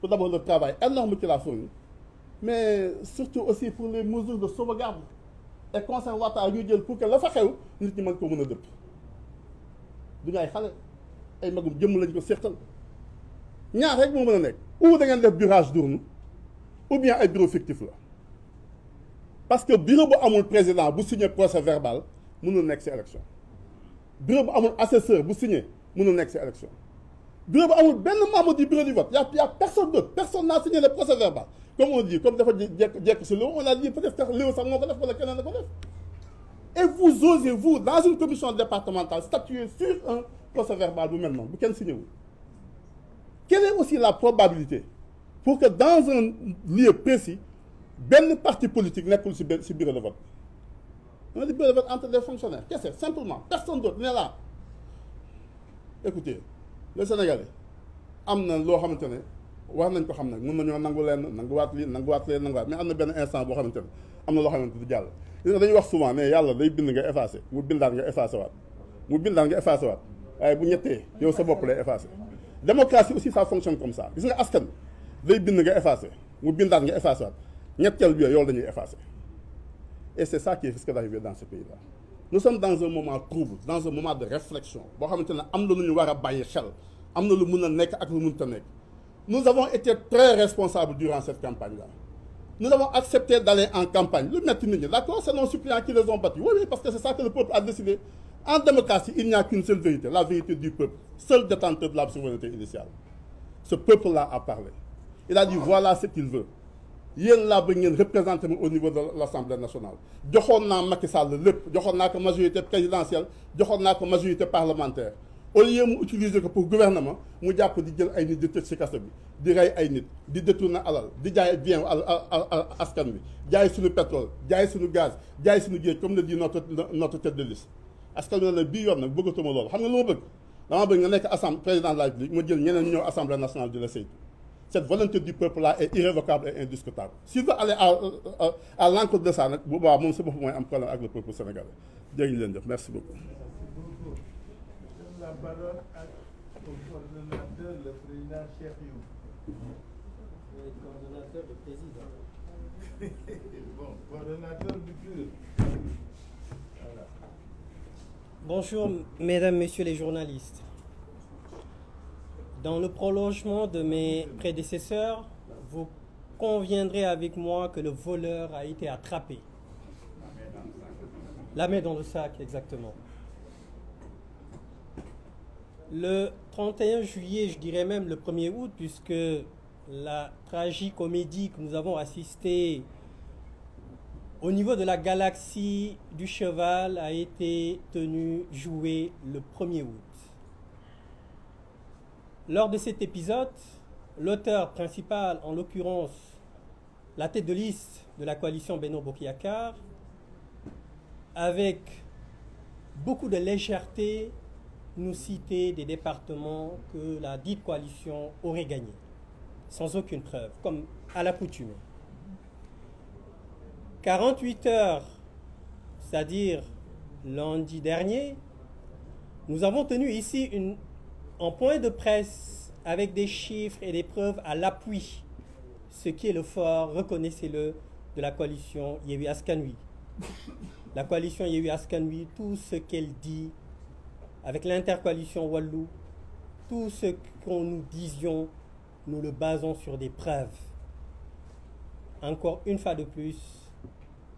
pour d'abord le travail énorme qu'il a fourni mais surtout aussi pour les mesures de sauvegarde et conservatoire ñu jël pour que la fa xew nit ñi mën ko mën a dëpp du ñu ay xale ay magum jëmm lañ ko seqal ñaar rek moo mën a nekk ou da ngeen def burage d'urne ou bien ay bureau fictif la parce que bureau bu amul président bu signé procès verbal mënul nekk ci élection bureau bu amul assesseur bu signé mënul nekk ci élection bureau bu amul benn membre du bureau du vote y a personne d'autre personne n'a signé le procès verbal comme on dit comme dafa jekk ci Léo on a dit peut-être Léo sax moo ko def wala keneen na ko def et vous osez vous dans une commission départementale statuer sur un procès verbal bu mel noonu bu kenn signé wul. Quelle est aussi la probabilité pour que dans un lieu précis benn parti politique nekkul ci bureau de vote on a dit bureau de vote entre des fonctionnaires qu'est-ce que c'est simplement personne d'autre n'est là écoutez le Sénégalais am na loo xamante ne war nañ ko xam nag mën nañoo nangu leen nanguwaat lii nanguwaat leen nanguwaat mais am na benn instant boo xamante ne am na loo xamante du jàll. gis nga dañuy wax souvent ne yàlla day bind nga effacé mu bindaat nga effacé waat mu bindaat nga effacé waat waaye bu ñettee yow sa bopp lay effacé. démocratie aussi ça fonctionne comme ça gis nga askan day bind nga effacé mu bindaat nga effacé waat ñetteel bi yow dañuy effacé et c'est ça qui risque d'arriver dans ce pays-là. Nous sommes dans un moment trouble dans un moment de réflexion boo xamante ne am na lu ñu war a bàyyi xel am na lu mun a nekk ak lu mënut a nekk. Nous avons été très responsables durant cette campagne-là. Nous avons accepté d'aller en campagne. Le maître nit ñi, d'accord, c'est nos suppléants qui les ont battus. Oui, parce que c'est ça que le peuple a décidé. En démocratie, il n'y a qu'une seule vérité, la vérité du peuple, seul détenteur de la souveraineté initiale. Ce peuple-là a parlé. Il a dit voilà ce qu'il veut. Yéen laa bëgg ngeen représenté au niveau de l'Assemblée nationale. joxoon naa Macky Sall lépp joxoon naa ko majorité présidentielle joxoon naa ko majorité parlementaire. Au lieu mu utiliser ko pour gouvernement mu jàpp di jël ay nit di tëj ci kaso bi di rey ay nit di détourner alal di jaay bien askan bi jaay suñu pétrole jaay suñu gaz jaay suñu géej comme le dit notre tête de liste. askan wi ne bii yoon nag bëggatuma loolu xam nga lu ma bëgg dama bëgg nga nekk assemblée président de la République ma jël ñeneen ñëw assemblée nationale di la saytu. Cette volonté du peuple là est irrévocable et indiscutable. S'il veut aller à l'encontre de ça nag bu boobaa moom si boppam mooy am problème ak le peuple sénégalais jërë ngeen jëf merci beaucoup. La parole au coordonnateur, le président Cheikh Youm. Le coordonnateur, le président. Bon, coordonnateur du PUR. Voilà. Bonjour, mesdames, messieurs les journalistes. Dans le prolongement de mes prédécesseurs, vous conviendrez avec moi que le voleur a été attrapé. La main dans le sac, exactement. Le 31 juillet, je dirais même le 1er août, puisque la tragicomédie que nous avons assistée au niveau de la galaxie du cheval a été jouée le 1er août. Lors de cet épisode, l'auteur principal, en l'occurrence la tête de liste de la coalition Benno Bokk Yakaar, avec beaucoup de légèreté, nous citait des départements que la dite coalition aurait gagnés, sans aucune preuve, comme à l'accoutumée. 48 heures, c'est-à-dire lundi dernier, nous avons tenu ici un point de presse avec des chiffres et des preuves à l'appui, ce qui est le fort, reconnaissez-le, de la coalition Yewwi Askan Wi. La coalition Yewwi Askan Wi, tout ce qu'elle dit, avec l'intercoalition Wallu, tout ce qu'on nous disions, nous le basons sur des preuves. Encore une fois de plus,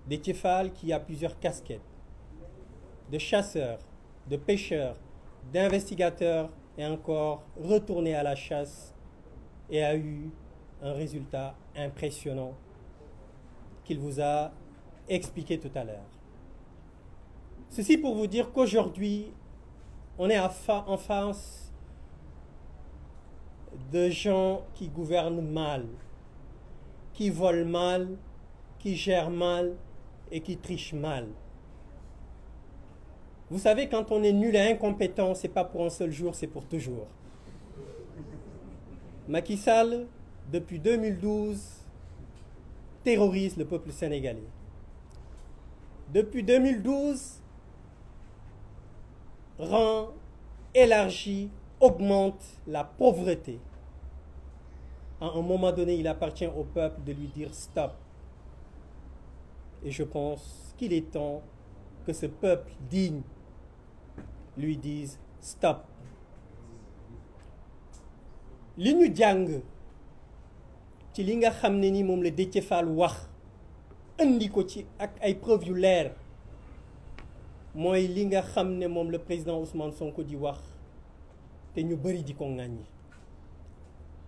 Déthié Fall qui a plusieurs casquettes, de chasseur, de pêcheur, d'investigateur, et encore retourné à la chasse et a eu un résultat impressionnant qu'il vous a expliqué tout à l'heure. Ceci pour vous dire qu'aujourd'hui, on est en face de gens qui gouvernent mal, qui volent mal, qui gèrent mal et qui trichent mal. Vous savez, quand on est nul et incompétent, c'est pas pour un seul jour, c'est pour toujours. Macky Sall, depuis 2012, terrorise le peuple sénégalais. Depuis 2012, rend, élargit, augmente la pauvreté. À un moment donné, il appartient au peuple de lui dire stop. Et je pense qu'il est temps que ce peuple digne lui dise stop. li ñu jàng ci li nga xam ne ni moom la Déthié Fall wax andi ko ci ak ay preuves yu leer mooy li nga xam ne moom le président Ousmane Sonko di wax te ñu bëri di ko ŋàññi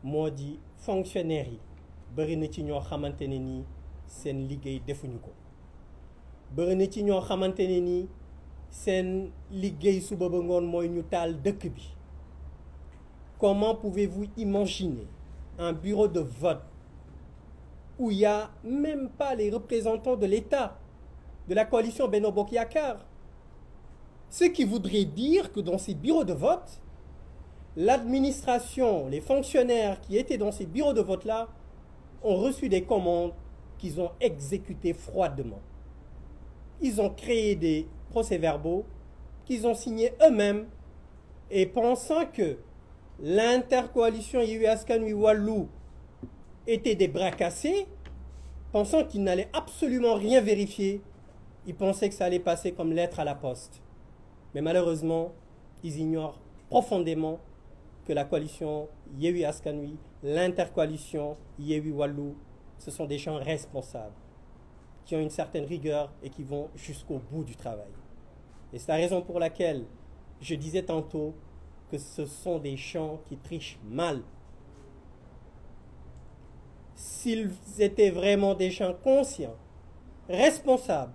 moo di fonctionnaires yi bëri na ci ñoo xamante ne nii seen liggéey defuñu ko bëri na ci ñoo xamante ne nii seen liggéey suba ba ngoon mooy ñu taal dëkk bi. Comment pouvez-vous imaginer un bureau de vote où il n'y a même pas les représentants de l'État, de la coalition Benno Bokk Yakaar? Ce qui voudrait dire que dans ces bureaux de vote, l'administration, les fonctionnaires qui étaient dans ces bureaux de vote-là ont reçu des commandes qu'ils ont exécutées froidement. Ils ont créé des procès-verbaux qu'ils ont signés eux-mêmes et pensant que l'intercoalition Yewwi Askan Wi Wallu était des bras cassés, pensant qu'ils n'allaient absolument rien vérifier, ils pensaient que ça allait passer comme lettre à la poste. Mais malheureusement, ils ignorent profondément que la coalition Yewwi Askan Wi, l'intercoalition Yewwi Wallu, ce sont des gens responsables, qui ont une certaine rigueur et qui vont jusqu'au bout du travail. Et c'est la raison pour laquelle je disais tantôt que ce sont des gens qui trichent mal. S'ils étaient vraiment des gens conscients, responsables,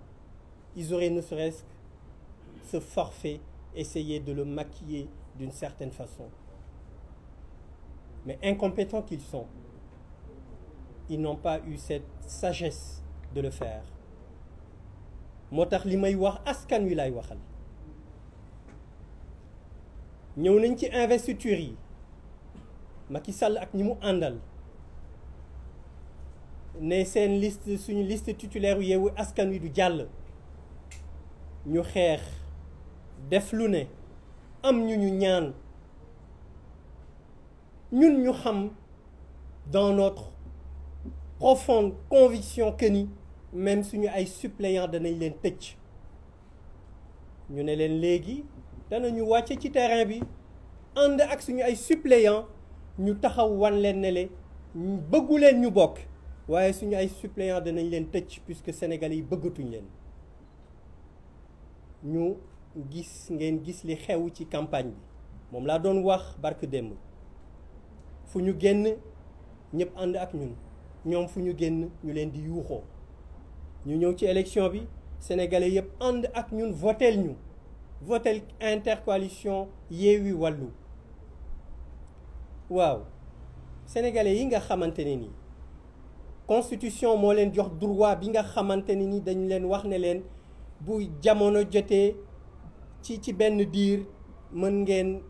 ils auraient ne serait-ce que ce forfait, essayer de le maquiller d'une certaine façon. Mais incompétents qu'ils sont, ils n'ont pas eu cette sagesse de le faire. moo tax li may wax askan wi lay waxal ñëw nañ ci investiture yi Macky Sall ak ñi mu àndal ne seen liste suñu liste titulaire yu Yewwi Askan Wi du jàll ñu xeex def lu ne am ñu ñaan ñun ñu xam dans notre profonde conviction que ni même suñu ay suppléants danañ leen tëj ñu ne leen léegi danañu wàcce ci terrain bi ànd ak suñu ay suppléants ñu taxaw wan leen ne le bëggu leen ñu bokk waaye suñu ay suppléants danañ leen tëj puisque Sénégalais yi bëggatuñ leen ñu ngeen gis li xew ci campagne bi moom laa doon wax barke démb fu ñu génn ñëpp ànd ak ñun ñoom fu ñu génn ñu leen di yuuxoo ñu ñëw ci élection bi sénégalais yëpp ànd ak ñun votel intercoalition Yewwi Wallu waaw sénégalais yi nga xamante ne ni constitution moo leen jox droit bi nga xamante ne ni dañu leen wax ne leen bu jamono jotee ci benn diir mën ngeen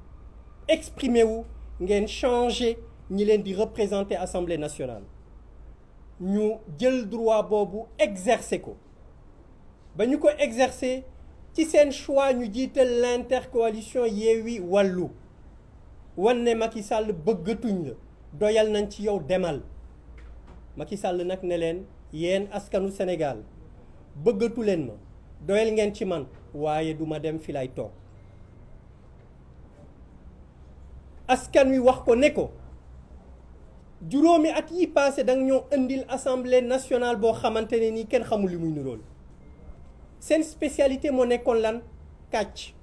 exprimer wu ngeen changer ñi leen di représenter assemblée nationale ñu jël droit boobu exercer ko ba ñu ko exercer ci seen choix ñu jiital l'intercoalition Yewwi Wallu wan ne Macky Sall bëggatuñ la doyal nañ ci yow demal Macky Sall nag ne leen yéen askanu Sénégal bëggatu leen ma doyal ngeen ci man waaye duma dem fi lay toog askan wi wax ko ne ko juróomi at yi passé danga ñoo indil assemblée nationale boo xamante ne nii kenn xamul li muy nirool seen spécialité moo nekkoon lan kàcc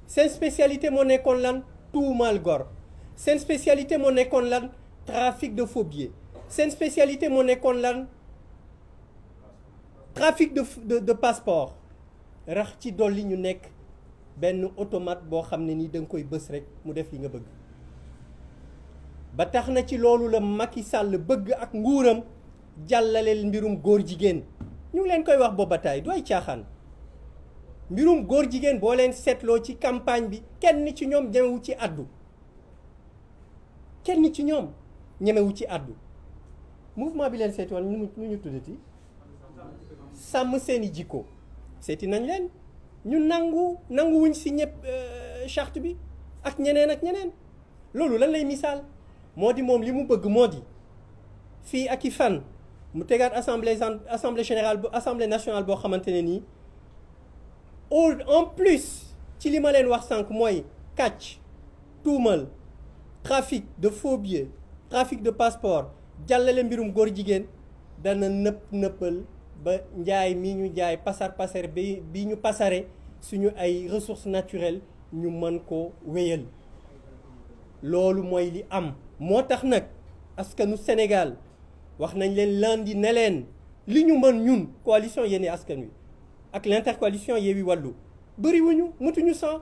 seen spécialité moo nekkoon lan tuumaal gor seen spécialité moo nekkoon lan trafic de faux billets seen spécialité moo nekkoon lan trafic de passeport rax ci dolli ñu nekk benn automate boo xam ne nii da nga koy bës rek mu def li nga bëgg ba tax na ci loolu la Macky Sall bëgg ak nguuram jàllaleel mbirum góor jigéen ñu ngi leen koy wax booba taay du ay caaxaan mbirum góor jigéen boo leen seetloo ci campagne bi kenn ci ñoom ñemewu ci addu mouvement bi leen seeti woon nu ñu tuddati sàmm seeni jikko seeti nañ leen ñu nanguwuñ si ñëpp charte bi ak ñeneen loolu lan lay misaal moo di moom li mu bëgg moo di fii ak i fan mu tegaat assemblée générale assemblée nationale boo xamante ne nii en plus ci li ma leen wax sànq mooy kàcc tuumal trafic de faux billets trafic de passeport jàllale mbirum góor jigéen dana nëppal ba njaay mi ñu jaay pasar bi ñu pasare suñu ay ressources naturelles ñu mën ko wéyal loolu mooy li am moo tax nag askanu Sénégal wax nañ leen lundi ne leen li ñu mën ñun coalition Yewwi Askan Wi ak l'intercoalition Yewwi Wallu bëriwuñu mutuñu sax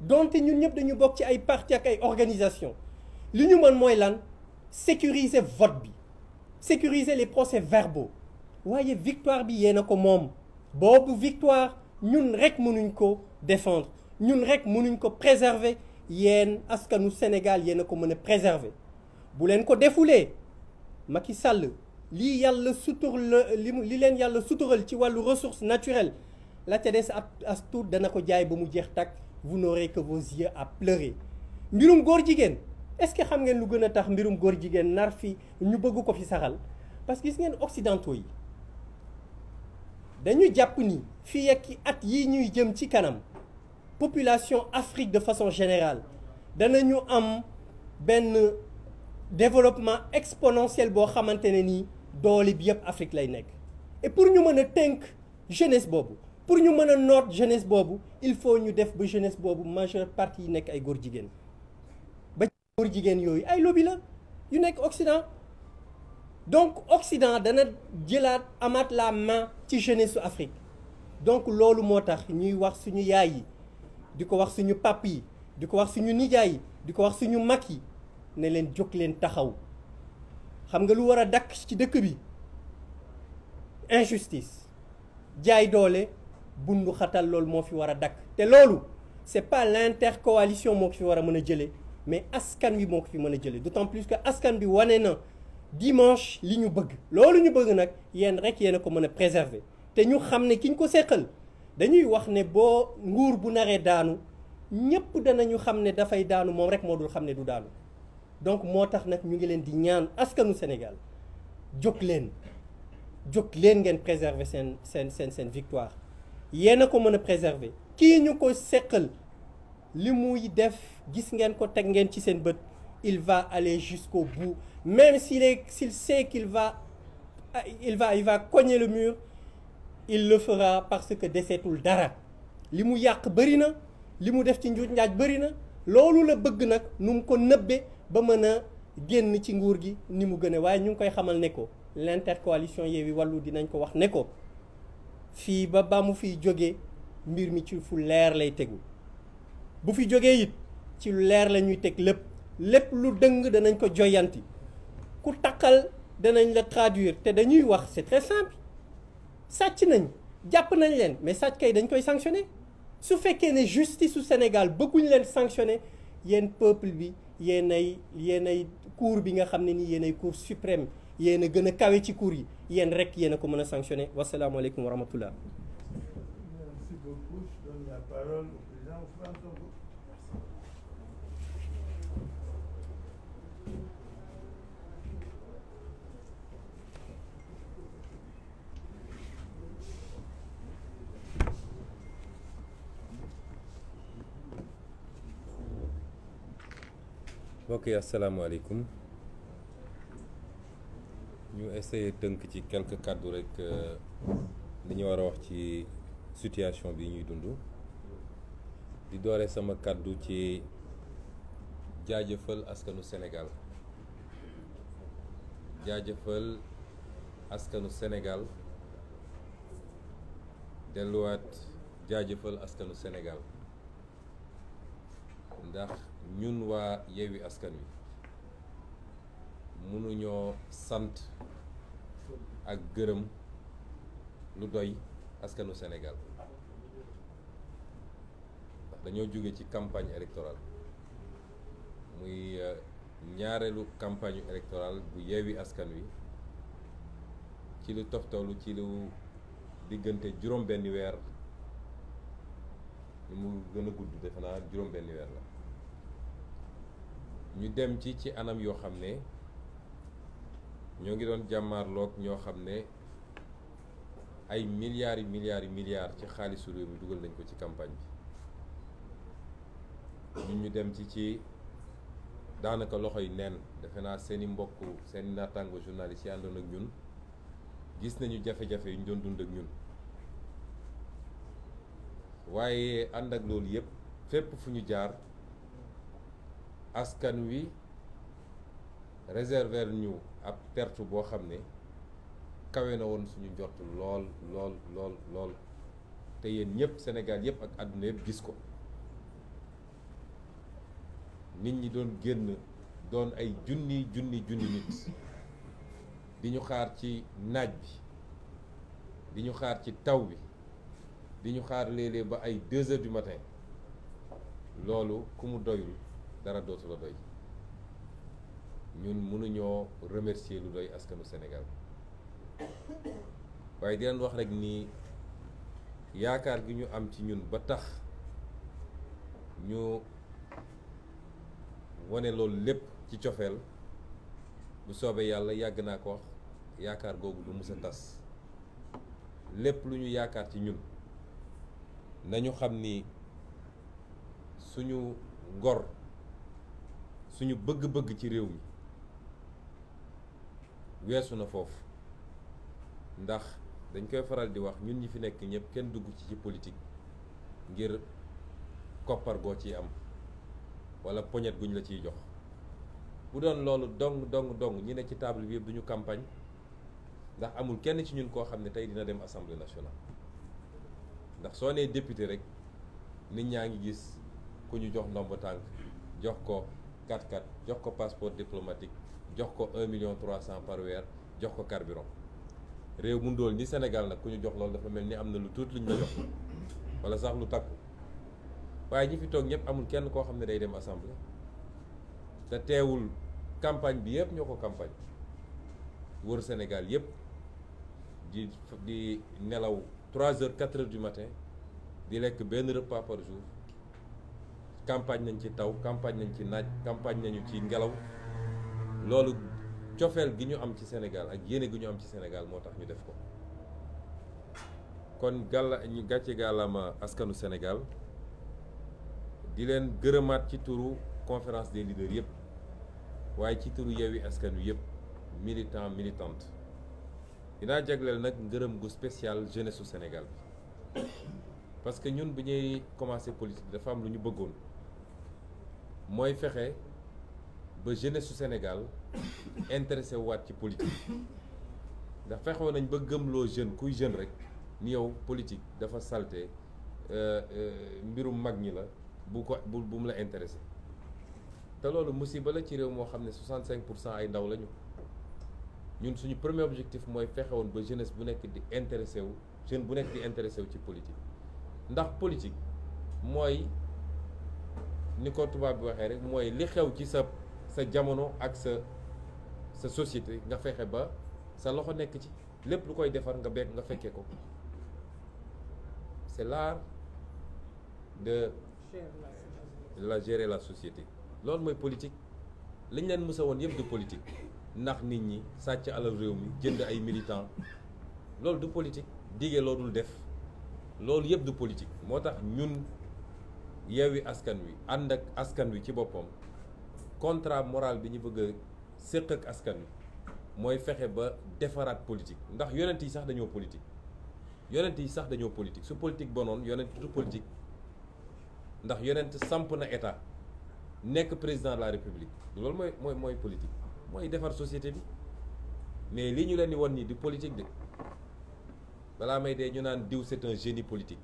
donte ñun ñëpp dañu bokk ci ay parti ak ay organisation li ñu mën mooy lan sécuriser vote bi sécuriser les procès-verbaux waaye victoire bi yéen a ko moom boobu victoire ñun rek mënuñ ko défendre ñun rek mënuñ ko préserver yéen askanu Sénégal yéen a ko mën a préserver bu leen ko defulee Macky Sall lii yàlla li leen yàlla sutural ci wàllu ressources naturelles la ca des as tuut dana ko jaay ba mu jeex takk vous n'aurez que vos yeux à pleurer. mbirum góor jigéen est-ce que xam ngeen lu gën a tax mbirum góor jigéen nar fi ñu bëgg ko fi saxal parce que gis ngeen occidentaux yi dañu jàpp ni fii ak at yii ñuy jëm ci kanam population Afrique de façon générale danañu am benn développement exponentiel boo xamante ne nii doole bi yëpp Afrique lay nekk et pour ñu mën a tënk jeunesse boobu pour ñu mën a noot jeunesse boobu il faut ñu def ba jeunesse boobu majeure partie yi nekk ay góor jigéen ba góor jigéen yooyu ay lobby la yu nekk Occident donc Occident dana jëlaat amaat la main ci jeunesse su Afrique donc loolu moo tax ñuy wax suñu yaay yi di ko wax suñu pap yi di ko wax suñu nijaay yi di ko wax suñu mag yi ne leen jóg leen taxaw xam nga lu war a dakk ci dëkk bi injustice jaay doole bundu xatal loolu moo fi war a dakk te loolu c'est pas l'intercoalition moo ko fi war a mën a jëlee mais askan wi moo ko fi mën a jëlee d'autant plus que askan bi wane na dimanche li ñu bëgg loolu ñu bëgg nag yéen rek yéen a ko mën a préserver te ñu xam ne ki ñu ko seqal dañuy wax ne boo nguur bu naree daanu ñëpp danañu xam ne dafay daanu moom rek moo dul xam ne du daanu donc moo tax nag ñu ngi leen di ñaan askanu Sénégal jóg leen ngeen préserver seen victoire yéen a ko mën a préserver kii ñu ko seqal li muy def gis ngeen ko teg ngeen ci seen bët il va aller jusqu'au bout même s'il sait qu'il va cogner le mur il le fera parce que deseetul dara li mu yàq bëri na li mu def ci njuuj njaaj bëri na loolu la bëgg nag nu mu ko nëbbe ba mën a génn ci nguur gi ni mu gën a waaye ñu ngi koy xamal ne ko l'intercoalition Yewwi Wallu dinañ ko wax ne ko fii ba mu fiy jógee mbir mi ci fu leer lay tegu bu fi jógee it ci lu leer la ñuy teg lépp lu dëng danañ ko joyanti ku takkal danañ la traduire te dañuy wax c'est très simple sàcc nañ jàpp nañ leen mais sàcc kay dañ koy sanctionner su fekkee ne justice su Sénégal bëgguñ leen sanctionner yéen peuple bi yéenay cour bi nga xam ne ni yéenay cour suprême yéen a gën a kawe ci cour yi yéen rek yéen a ko mën a sanctionner wasalaamualeykum wa rahmatullah. Merci beaucoup. Je donne la parole au président Ousmane Sonko. mbokk yi asalaamaaleykum ñu essayer tënk ci quelques kàddu rek li ñu war a wax ci situation bi ñuy dund di doore sama kàddu ci jaajëfal askanu Sénégal delluwaat jaajëfal askanu Sénégal ndax ñun waa Yewwi Askan Wi mënuñoo sant ak gërëm lu doy askanu Sénégal ndax dañoo jóge ci campagne électorale muy ñaareelu campagne électorale bu Yewwi Askan Wi ci lu toftalu ci lu diggante juróom-benni weer lu mu gën a gudd defe naa juróom-benni weer la ñu dem ci anam yoo xam ne ñoo ngi doon jàmmaarloog ñoo xam ne ay milliards ci xaalisu réew mi dugal nañ ko ci campagne bi ñu dem ci daanaka loxoy neen defe naa seeni mbokk seeni naataango journalistes yi àndoon ak ñun gis nañu jafe-jafe yu ñu doon dund ak ñun waaye ànd ak loolu yépp fépp fu ñu jaar askan wi réserver ñu ab tertu boo xam ne kawe na woon suñu njort lool te yéen ñëpp Sénégal yëpp ak àdduna yëpp gis ko nit ñi doon génn doon ay junni nit di ñu xaar ci naaj bi di ñu xaar ci taw bi di ñu xaar léeg-léeg ba ay 2 heures du matin loolu ku mu doyul dara dootu la doy ñun mënuñoo remercier lu doy askanu Sénégal waaye di leen wax rek ni yaakaar gi ñu am ci ñun ba tax ñu wane loolu lépp ci cofeel bu soobee yàlla yàgg naa ko wax yaakaar googu du mës a tas lépp lu ñu yaakaar ci ñun nañu xam ni suñu ngor suñu bëgg-bëgg ci réew mi weesu na foofu ndax dañ koy faral di wax ñun ñi fi nekk ñëpp kenn dugg ci politique ngir koppar goo ciy am wala poñet guñ la ciy jox bu doon loolu dong ñi ne ci table bi yëpp duñu campagne ndax amul kenn ci ñun koo xam ne tey dina dem assemblée nationale ndax soo nee député rek nit ñaa ngi gis ku ñu jox ndombo tànk jox ko 4x4 jox ko passeport diplomatique jox ko 1,300,000 par weer jox ko carburant réew mu ndóol ni Sénégal nag ku ñu jox loolu dafa mel ni am na lu tuut luñ la jox wala sax lu takku waaye ñi fi toog ñëpp amul kenn koo xam ne day dem assemblée te teewul campagne bi yëpp ñoo ko campagne wër Sénégal yëpp di nelaw 3h 4h du matin di lekk benn repas par jour campagne nañ ci taw campagne nañ ci naaj campagne nañu ci ngelaw loolu cofeel gi ñu am ci Sénégal ak yéene gi ñu am ci Sénégal moo tax ñu def ko kon ñu gàcce gàllama askanu Sénégal di leen gërëmaat ci turu conférence des leaders yëpp waaye ci turu Yewwi Askan Wi yëpp militant militante dinaa jagleel nag ngërëm gu spécial jeunesse su Sénégal bi parce que ñun bi ñuy commencé politique dafa am lu ñu bëggoon mooy fexe ba jeunesse su Sénégal intéressé waat ci politique ndax fexewoon nañ ba gëmloo jeune kuy jeune rek ni yow politique dafa salte mbirum mag ñi la bu mu la intéressé te loolu musiba la ci réew moo xam ne 65% ay ndaw lañu ñun suñu premier objectif mooy fexewoon ba jeunesse bu nekk di intéressé wu jeune bu nekk di intéressé wu ci politique ndax politique mooy ni ko tubaab bi waxee rek mooy li xew ci sa jamono ak sa société nga fexe ba sa loxo nekk ci lépp lu koy defar nga fekkee ko c'est l'art de gérer la société loolu mooy politique liñ leen mësa woon yëpp du politique ndax nit ñi sàcc alal réew mi jënd ay militants loolu du politique dige loo dul def loolu yëpp du politique moo tax ñun Yewwi Askan Wi ànd ak askan wi ci boppam contrat moral bi ñu bëgg a séq ak askan wi mooy fexe ba defaraat politique ndax yonent yi sax dañoo politique su politique bonoon yonent du politique ndax yonent samp na état nekk président de la république loolu mooy politique mooy defar société bi mais li ñu leen di won nii di politique de balaa may dee ñu naan diw c'est un génie politique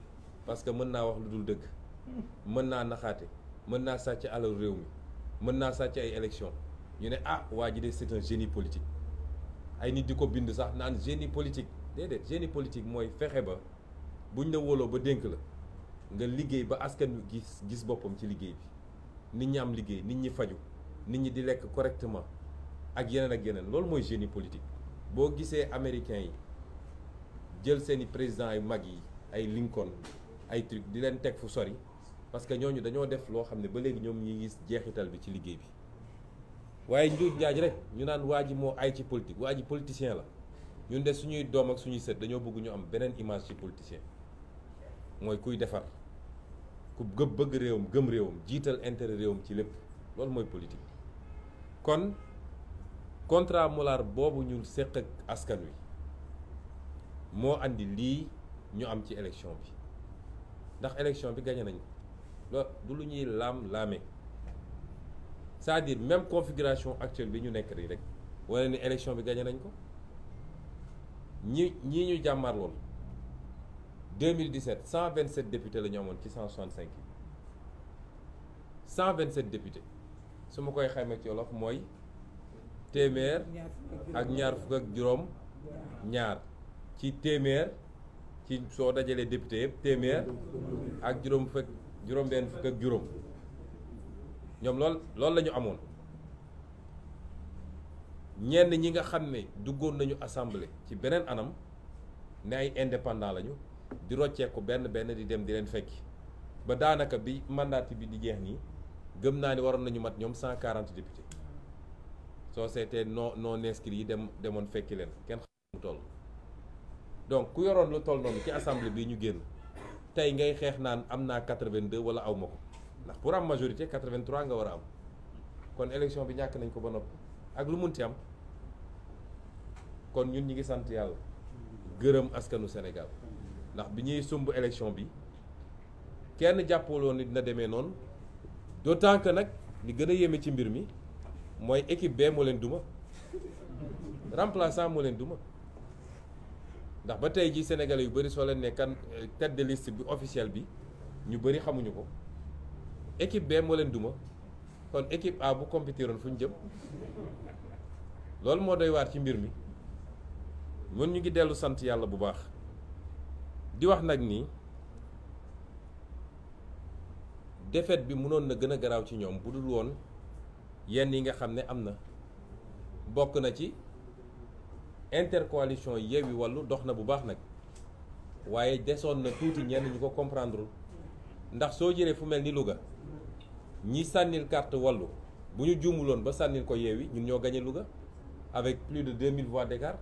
parce que mën naa wax lu dul dëgg mën naa naxaate mën naa sàcc alal réew mi mën naa sàcc ay élection ñu ne waa ji de c'est un génie politique ay nit di ko bind sax naan génie politique déedéet génie politique mooy fexe ba buñ la wóoloo ba dénk la nga liggéey ba askan wi gis boppam ci liggéey bi nit ñi am liggéey nit ñi faju nit ñi di lekk correctement ak yeneen loolu mooy génie politique boo gisee américains yi jël seeni présidents yu mag yi ay Lincoln ay truc di leen teg fu sori parce que ñooñu dañoo def loo xam ne ba léegi ñoom ñi gis jeexital bi ci liggéey bi waaye njuuj njaaj rek ñu naan waa ji moo ay ci politique waa ji politicien la ñun de suñuy doom ak suñuy sët dañoo bëgg ñu am beneen image ci politicien mooy kuy defar ku bëgg réewam gëm réewam jiital intérêt réewam ci lépp loolu mooy politique kon contrat moral boobu ñu séq ak askan wi moo andi lii ñu am ci élection bi ndax élection bi gagné nañ loolu du lu ñuy laam-laame c'est-à-dire même configuration actuelle bi ñu nekk rek wala ni élection bi gagné nañ ko ñii ñu jàmmar lool 2017 127 députés la ñu amoon ci 165 yi 127 députés su ma koy xayma ci wolof mooy téeméer ak ñaar fukk ak juróom ñaar ci téeméer ci soo dajalee député yëpp téeméer ak juróom benn fukk ak juróom ñoom loolu la ñu amoon. ñenn ñi nga xam ne duggoon nañu assemblée ci beneen anam ne ay indépendant lañu di rocceeku benn di dem di leen fekki ba daanaka bi mandat bi di jeex nii gëm naa ni waroon nañu mat ñoom 140 députés soo seetee non inscrits yi demoon fekki leen kenn xam mu toll. donc ku yoroon lu toll noonu ci assemblée bi ñu génn tey ngay xeex naan am naa 82 wala aw ma ko ndax pour am majorité 83 nga war a am kon élection bi ñàkk nañ ko ba noppi ak lu munti am. kon ñun ñi ngi sant yàlla gërëm askanu Sénégal ndax bi ñuy sumb élection bi kenn jàppaloon ni dina demee noonu d'autant que nag li gën a yéeme ci mbir mi mooy équipe B moo leen duma remplaçant moo leen duma ndax ba tey ji Sénégalais yu bëri soo leen ne kan tête de liste bi officielle bi ñu bëri xamuñu ko équipe B moo leen duma kon équipe A bu compétiroon fu ñu jëm loolu moo doy waar ci mbir mi. ñun ñu ngi dellu sant yàlla bu baax di wax nag ni défaite bi mënoon na gën a garaaw ci ñoom bu dul woon yenn yi nga xam ne am na bokk na ci intercoalition Yewwi Wallu dox na bu baax nag waaye desoon na tuuti ñenn ñu ko comprendre ndax soo jëlee fu mel ni Louga ñi sànnil carte Wallu bu ñu juumuloon ba sànnil ko Yewwi ñun ñoo gagné Louga avec plus de 2000 voix d'écart.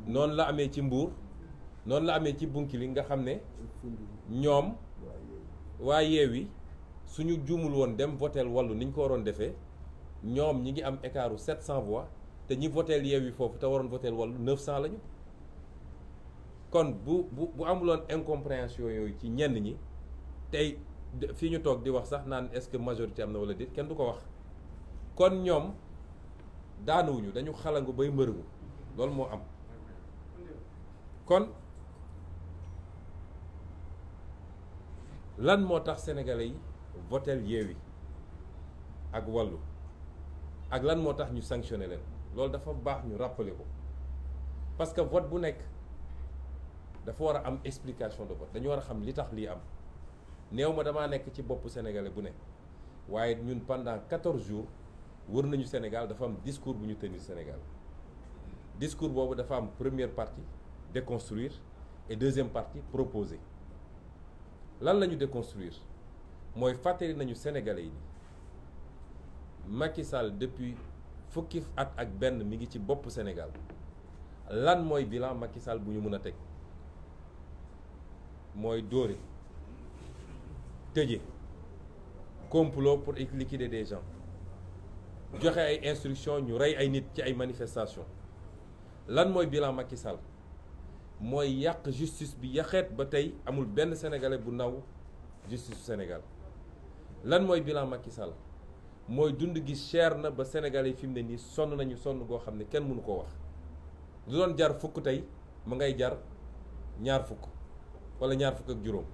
noonu la amee ci Mbour noonu la amee ci Bounkiling nga xam ne ñoom waa Yewwi suñu juumul woon dem voteel Wallu ni ñu ko waroon defee ñoom ñi ngi am écartu 700 voix te ñi voteel Yewwi foofu te waroon voteel Wallu 900 lañu. kon bu amuloon incompréhension yooyu ci ñenn ñi tey fii ñu toog di wax sax naan est-ce que majorité am na wala déet kenn du ko wax kon ñoom daanuwuñu dañu xalangu bay mbërëgu loolu moo am. kon lan moo tax sénégalais yi votel Yewwi ak Wallu ak lan moo tax ñu sanctionné leen loolu dafa baax ñu rappeler ko parce que vote bu nekk dafa war a am explication de vote dañu war a xam li tax lii am néew ma damaa nekk ci boppu sénégalais bu ne waaye ñun pendant 14 jours wër nañu Sénégal dafa am discours bu ñu tenir Sénégal discours boobu dafa am première partie déconstruire et deuxième partie proposer lan la ñu déconstruire mooy fàttali nañu sénégalais yi Macky Sall depuis fukki at ak benn mi ngi ci bopp Sénégal lan mooy bilan Macky Sall bu ñu mën a teg mooy dóore tëje complot pour liquider des gens joxe ay instructions ñu rey ay nit ci ay manifestations lan mooy bilan Macky Sall mooy yàq justice bi yaxeet ba tey amul benn sénégalais bu naw justice su Sénégal lan mooy bilan Macky Sall mooy dund gi cher na ba sénégalais yi fi mu ne nii sonn nañu sonn goo xam ne kenn mënu koo wax du doon jar fukk tey mu ngay jar ñaar fukk wala ñaar fukk ak juróom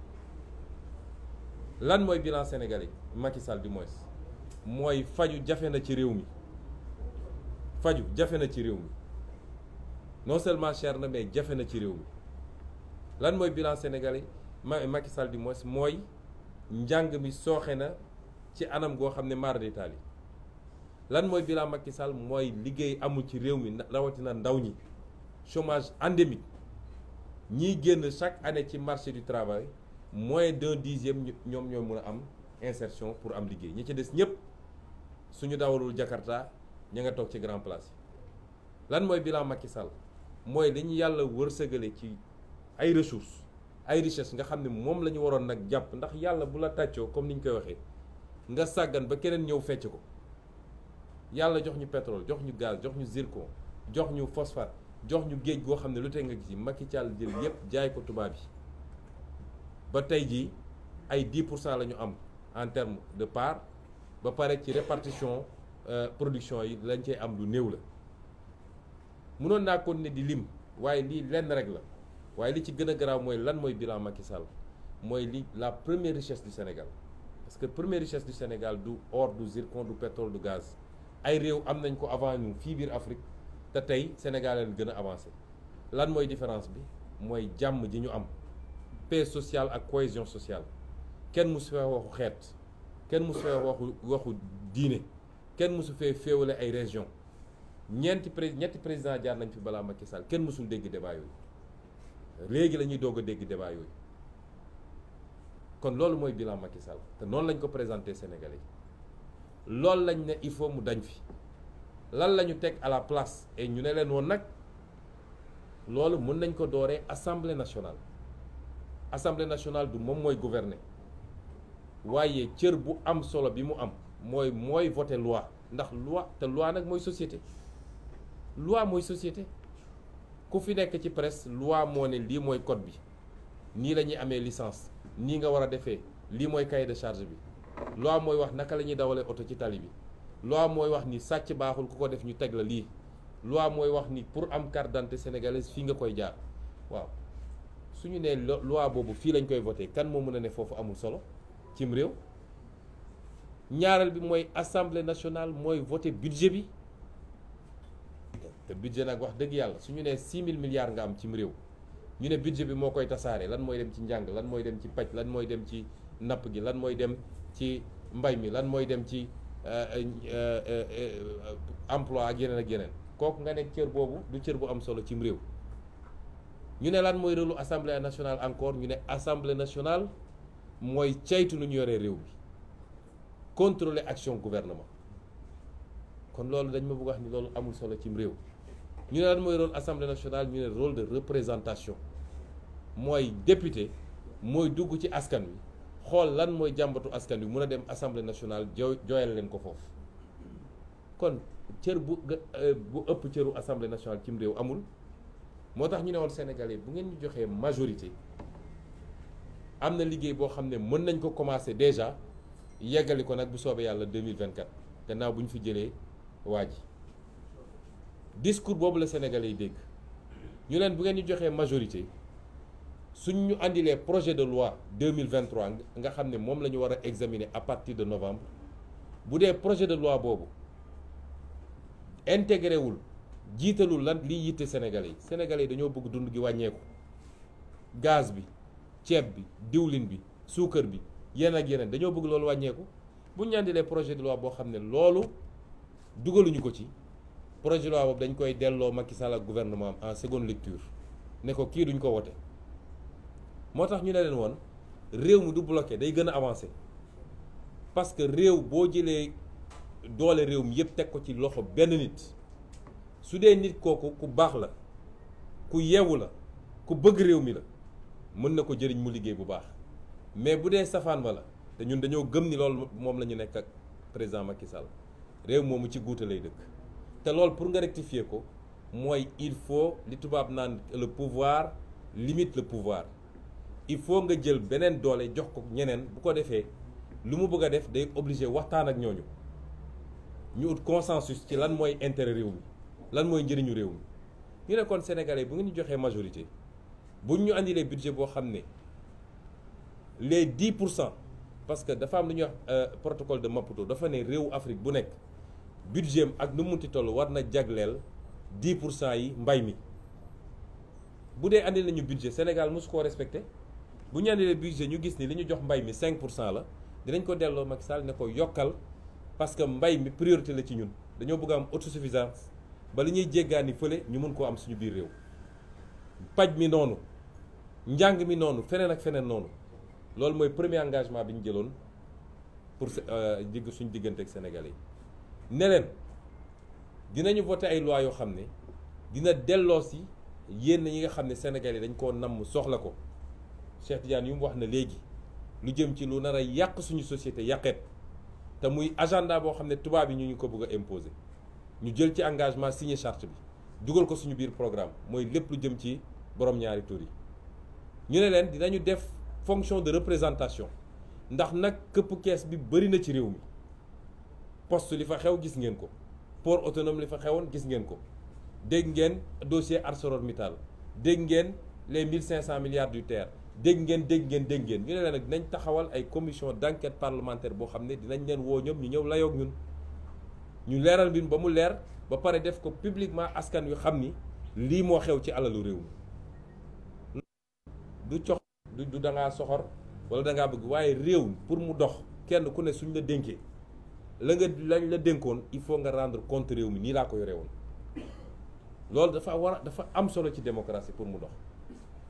lan mooy bilan sénégalais Macky Sall du moins mooy faju jafe na ci réew mi faju jafe na ci réew mi non seulement cher na mais jafe na ci réew mi lan mooy bilan sénégalais Macky Sall du moins mooy njàng mi sooxe na ci anam goo xam ne mara détail yi lan mooy bilan Macky Sall mooy liggéey amul ci réew mi rawatina ndaw ñi chômage endémique ñiy génn chaque année ci marché du travail moins d'un dixième ñoom ñoo mën a am insertion pour am liggéey ñi ci des ñëpp suñu dawalul Jakarta ña nga toog ci grand place yi lan mooy bilan Macky Sall mooy li ñu yàlla wërsëgale ci ay ressources ay richesses nga xam ne moom la ñu waroon nag jàpp ndax yàlla bu la tàccoo comme ni ñu koy waxee nga sàggan ba keneen ñëw fecc ko yàlla jox ñu pétrole jox ñu gaz jox ñu zircon jox ñu phosphate jox ñu géej goo xam ne lu tey nga gis Macky Sall jël yépp jaay ko tubaab yi ba tey jii ay 10% la ñu am en terme de part ba pare ci répartition production yi lañ cey am lu néew la mënoon naa continuer di lim waaye lii lenn rek la waaye li ci gën a garaaw mooy lan mooy bilan Macky Sall mooy li la première richesse du Sénégal parce que première richesse du Sénégal du or du zircon du pétrole du gaz ay réew am nañ ko avant ñu fii biir Afrique te tey Sénégal leen gën a avancé lan mooy différence bi mooy jàmm ji ñu am paix sociale ak cohésion sociale kenn musu fa waxu xeet kenn mosu fee waxu diine kenn mosu fee féewale ay région ñetti président jaar nañ fi balaa Macky Sall kenn mosul dégg débat yooyu léegi la ñuy doog a dégg débat yooyu kon loolu mooy bilan Macky Sall te noonu lañ ko présenté Sénégalais yi loolu lañ ne il faut mu dañ fi lan la ñu teg à la place et ñu ne leen woon nag loolu mën nañ ko dooree assemblée nationale du moom mooy gouverner waaye cër bu am solo bi mu am mooy voter loi ndax loi te loi nag mooy société ku fi nekk ci presse loi moo ne lii mooy code bi nii la ñuy amee licence nii nga war a defee lii mooy cahier de charge bi loi mooy wax naka la ñuy dawalee oto ci tali bi loi mooy wax ni sàcc baaxul ku ko def ñu teg la lii loi mooy wax ni pour am carte d'identité sénégalaise fii nga koy jaar waaw suñu nee loi boobu fii lañ koy voté kan moo mën a ne foofu amul solo cim réew. ñaareel bi mooy assemblée nationale mooy voté budget bi te budget nag wax dëgg yàlla suñu nee 6000 milliards nga am cim réew ñu ne budget bi moo koy tasaare lan mooy dem ci njàng lan mooy dem ci paj lan mooy dem ci napp gi lan mooy dem ci mbay mi lan mooy dem ci emploi ak yeneen kooku nga nekk cër boobu du cër bu am solo cim réew. ñu ne lan mooy rôle assemblée nationale encore ñu ne assemblée nationale mooy caytu nu ñu yoree réew mi contrôler action gouvernement kon loolu dañ ma bëgg wax ni loolu amul solo cim réew. ñu ne lan mooy rôle assemblée nationale ñu ne rôle de représentation mooy député mooy dugg ci askan wi xool lan mooy jàmbatu askan wi mun a dem assemblée nationale jooyal leen ko foofu kon cër bu ëpp cëru assemblée nationale cim réew amul. moo tax ñu ne woon Sénégalais bu ngeen ñu joxee majorité am na liggéey boo xam ne mën nañ ko commencer déjà yeggali ko nag bu soobee yàlla 2024 gannaaw bu ñu fi jëlee waa ji discours boobu la Sénégalais yi dégg ñu leen bu ngeen ñu joxee majorité suñ ñu andilee projet de loi 2023 nga xam ne moom la ñu war a examiner à partir de novembre bu dee projet de loi boobu intégré wul jiitalul lan liy yitte Sénégalais yi dañoo bëgg dund gi wàññeeku gaz bi ceeb bi diwlin bi suukar bi yeneen ak yeneen dañoo bëgg loolu wàññeeku bu ñu andilee projet de loi boo xam ne loolu dugaluñu ko ci projet de loi boobu dañ koy delloo Macky Sall ak gouvernement am en seconde lecture ne ko kii duñ ko wote moo tax ñu ne leen woon réew mi du bloqué day gën a avancé parce que réew boo jëlee doole réew mi yëpp teg ko ci loxo benn nit su dee nit kooku ku baax la ku yeewu la ku bëgg réew mi la mën na ko jëriñ mu liggéey bu baax mais bu dee safaan ba la te ñun dañoo gëm ni loolu moom la ñu nekk ak président Macky Sall réew moomu ci guute lay dëkk te loolu pour nga rectifier ko mooy il faut li tubaab naan le pouvoir limite le pouvoir il faut nga jël beneen doole jox ko ñeneen bu ko defee lu mu bëgg a def day obligé waxtaan ak ñooñu ñu ut consensus ci lan mooy intérêt réew mi lan mooy njëriñu réew mi ñu ne kon sénégalais bu ngeen ñu joxee majorité buñ ñu andilee budget boo xam ne les 10% parce que dafa am lu ñuy wax protocole de Maputo dafa ne réewu Afrique bu nekk budget am ak nu mu munti toll war na jagleel 10% yi mbay mi bu dee andi nañu budget Sénégal mosu koo respecté bu ñu andilee budget ñu gis ni li ñu jox mbay mi 5% la dinañ ko delloo Macky Sall ne ko yokkal parce que mbay mi priorité la ci ñun dañoo bëgg a am autosuffisance ba li ñuy jéggaani fële ñu mun koo am suñu biir réew paj mi noonu njàng mi noonu feneen ak feneen noonu loolu mooy premier engagement bi ñu jëloon pour suñu diggante ak Sénégalais yi ne leen dinañu voté ay loi yoo xam ne dina delloo si yéen ñi nga xam ne Sénégalais yi dañ koo namm soxla ko Cheikh Tidiane yu mu wax na léegi lu jëm ci lu nar a yàq suñu société yàqeet te muy agenda boo xam ne tubaab yi ñu ko bëgg a imposer ñu jël ci engagement signé charte bi dugal ko suñu biir programme mooy lépp lu jëm ci borom ñaari tur yi ñu ne leen dinañu def fonction de représentation ndax nag këpp kees bi bëri na ci réew mi poste li fa xew gis ngeen ko port autonome li fa xewoon gis ngeen ko dégg ngeen dossier ArcelorMittal dégg ngeen les 1500 milliards du TER dégg ngeen ñu ne leen nag dinañ taxawal ay commission d'enquête parlementaire boo xam ne dinañ leen woo ñoom ñu ñëw layoog ñun ñu leeral mbir ba mu leer ba pare def ko publiquement askan wi xam ni lii moo xew ci alalu réew mi du cox du dangaa soxor wala dangaa bëgg waaye réew pour mu dox kenn ku ne suñ la dénkee lañ la dénkoon il faut nga rendre compte réew mi nii laa ko yore woon loolu dafa am solo ci démocratie pour mu dox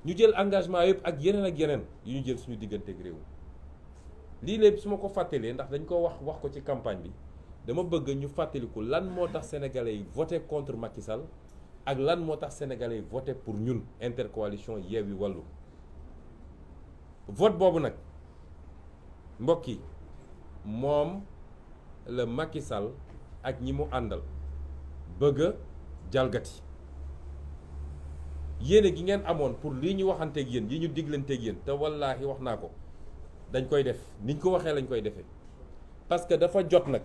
ñu jël engagement yëpp ak yeneen yu ñu jël suñu digganteeg réew lii lépp su ma ko fàttalee ndax dañ ko wax ko ci campagne bi dama bëgg ñu fàttaliku lan moo tax sénégalais yi voté contre Macky Sall ak lan moo tax sénégalais yi voté pour ñun intercoalition Yewwi Wallu vote boobu nag mbokk yi moom la Macky Sall ak ñi mu àndal bëgg a jalgati yéene gi ngeen amoon pour lii ñu waxanteeg yéen yi ñu diglanteeg yéen te wallaahi wax naa ko dañ koy def niñ ko waxee lañ koy defee parce que dafa jot nag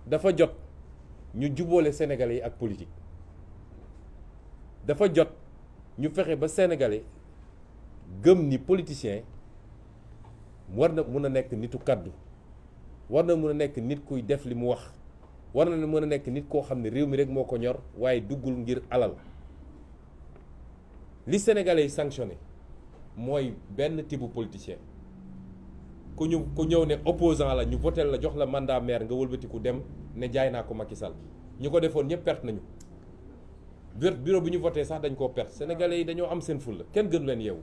dafa jot ñu jubóole sénégalais yi ak politique dafa jot ñu fexe ba sénégalais gëm ni politicien war na mun a nekk nitu kaddu war na mun a nekk nit kuy def li mu wax war na mën a nekk nit koo xam ne réew mi rek moo ko ñor waaye duggul ngir alal li sénégalais yi sanctionné mooy benn type politicien ku ñëw ne opposant la ñu voté la jox la mandat maire nga wëlbatiku dem ne jaay naa ko Macky Sall ñu ko defoon ñëpp perte nañu bureau bi ñu voté sax dañ koo perte sénégalais yi dañoo am seen fulla kenn gënu leen yeewu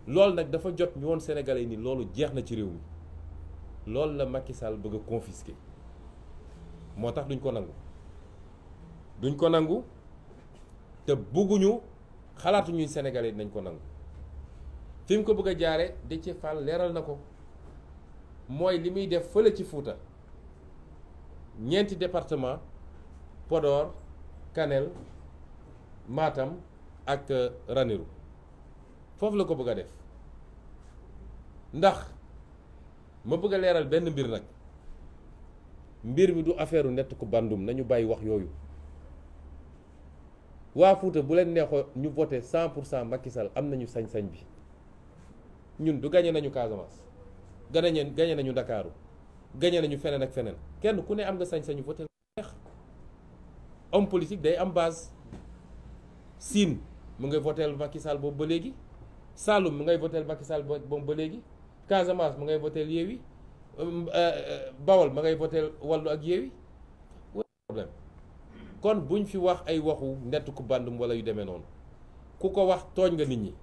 loolu nag dafa jot ñu woon sénégalais yi ni loolu jeex na ci réew mi loolu la Macky Sall bëgg a confisquer moo tax duñ ko nangu te bugguñu xalaatuñuy sénégalais dinañ ko nangu fi mu ko bëgg a jaare Déthié Fall leeral na ko mooy li muy def fële ci Fuuta ñeenti département Podor Kanel Matam ak Ranérou foofu la ko bëgg a def ndax ma bëgg a leeral benn mbir nag mbir mi du affaire nett ku bandum nañu bàyyi wax yooyu waa Fuuta bu leen neexoo ñu voté 100% Macky Sall am nañu sañ-sañ bi ñun du gagné nañu Casamance gagné nañu Ndakaaru gagné nañu feneen ak feneen kenn ku ne am nga sañ-sañu voté neex homme politique day am base Sine mu ngay voté Macky Sall boobu ba léegi Saloum mu ngay voté Macky Sall boobu ba léegi Casamance mu ngay voté Yewwi Bawol ma ngay voté Wallu ak Yewwi problème kon buñ fi wax ay waxu nett ku bandum wala yu demee noonu ku ko wax tooñ nga nit ñi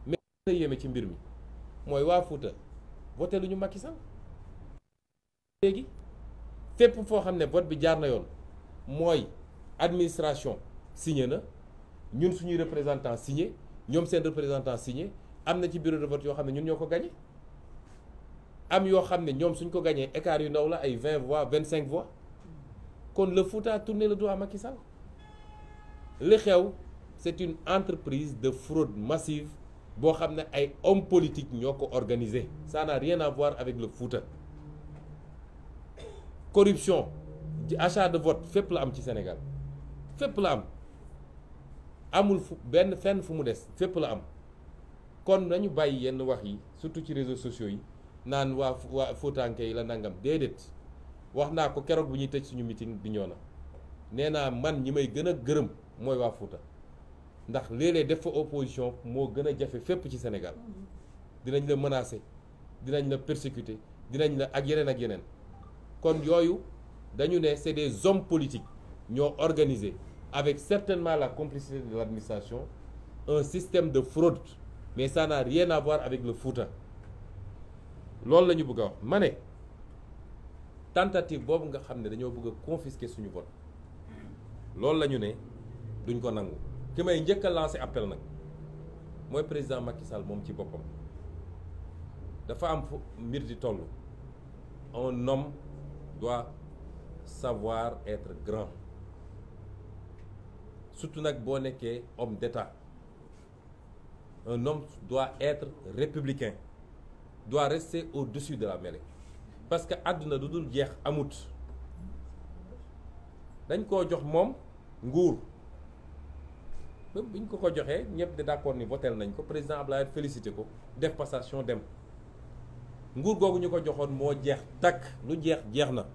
mais la yéeme ci mbir mi mooy waa Fuuta voté lu ñu Macky Sall léegi fépp foo xam ne vote bi jaar na yoon mooy administration signé na ñun suñuy représentant signé ñoom seen représentant signé am na ci bureau de vote yoo xam ne ñun ñoo ko gagné am yoo xam ne ñoom suñ ko gagné écart yu ndaw la ay 20 voix 25 voix kon le Fouta a tourné le dos à Macky Sall li xew c'est une entreprise de fraude massive boo xam ne ay hommes politiques ñoo ko organisé ça n'a rien à voir avec le Fouta corruption ci achat de vote fépp la am ci Sénégal fépp la am amul benn fenn fu mu des fépp la am kon nañu bàyyi yenn wax yi surtout ci réseaux sociaux yi naan waa Foutanké yi la nangam déedéet wax naa ko keroog bu ñuy tëj suñu meeting bi ñoo na nee naa man ñi may gën a gërëm mooy waa Fouta ndax léeg-léeg def fa opposition moo gën a jafe fépp ci Sénégal dinañ la menacer dinañ la persécuter dinañ la ak yeneen kon yooyu dañu ne c'est des hommes politiques ñoo organisé avec certainement la complicité de l'administration un système de fraude mais ça n'a rien à voir avec le Fouta loolu la ñu bëgg a wax ma ne tentative boobu nga xam ne dañoo bëgg a confisquer suñu vote loolu la ñu ne duñ ko nangu ki may njëkk a lancer appel nag mooy président Macky Sall moom ci boppam dafa am fu mbir di toll un homme doit savoir être grand surtout nag boo nekkee homme d'État un homme doit être républicain doit rester au-dessus de la mêlée parce que àdduna du dul jeex amut dañ koo jox moom nguur ba biñ ko ko joxee ñëpp de d'accord ni votel nañ ko président Abdoulaye félicité ko def passation dem nguur googu ñu ko joxoon moo jeex takk lu jeex na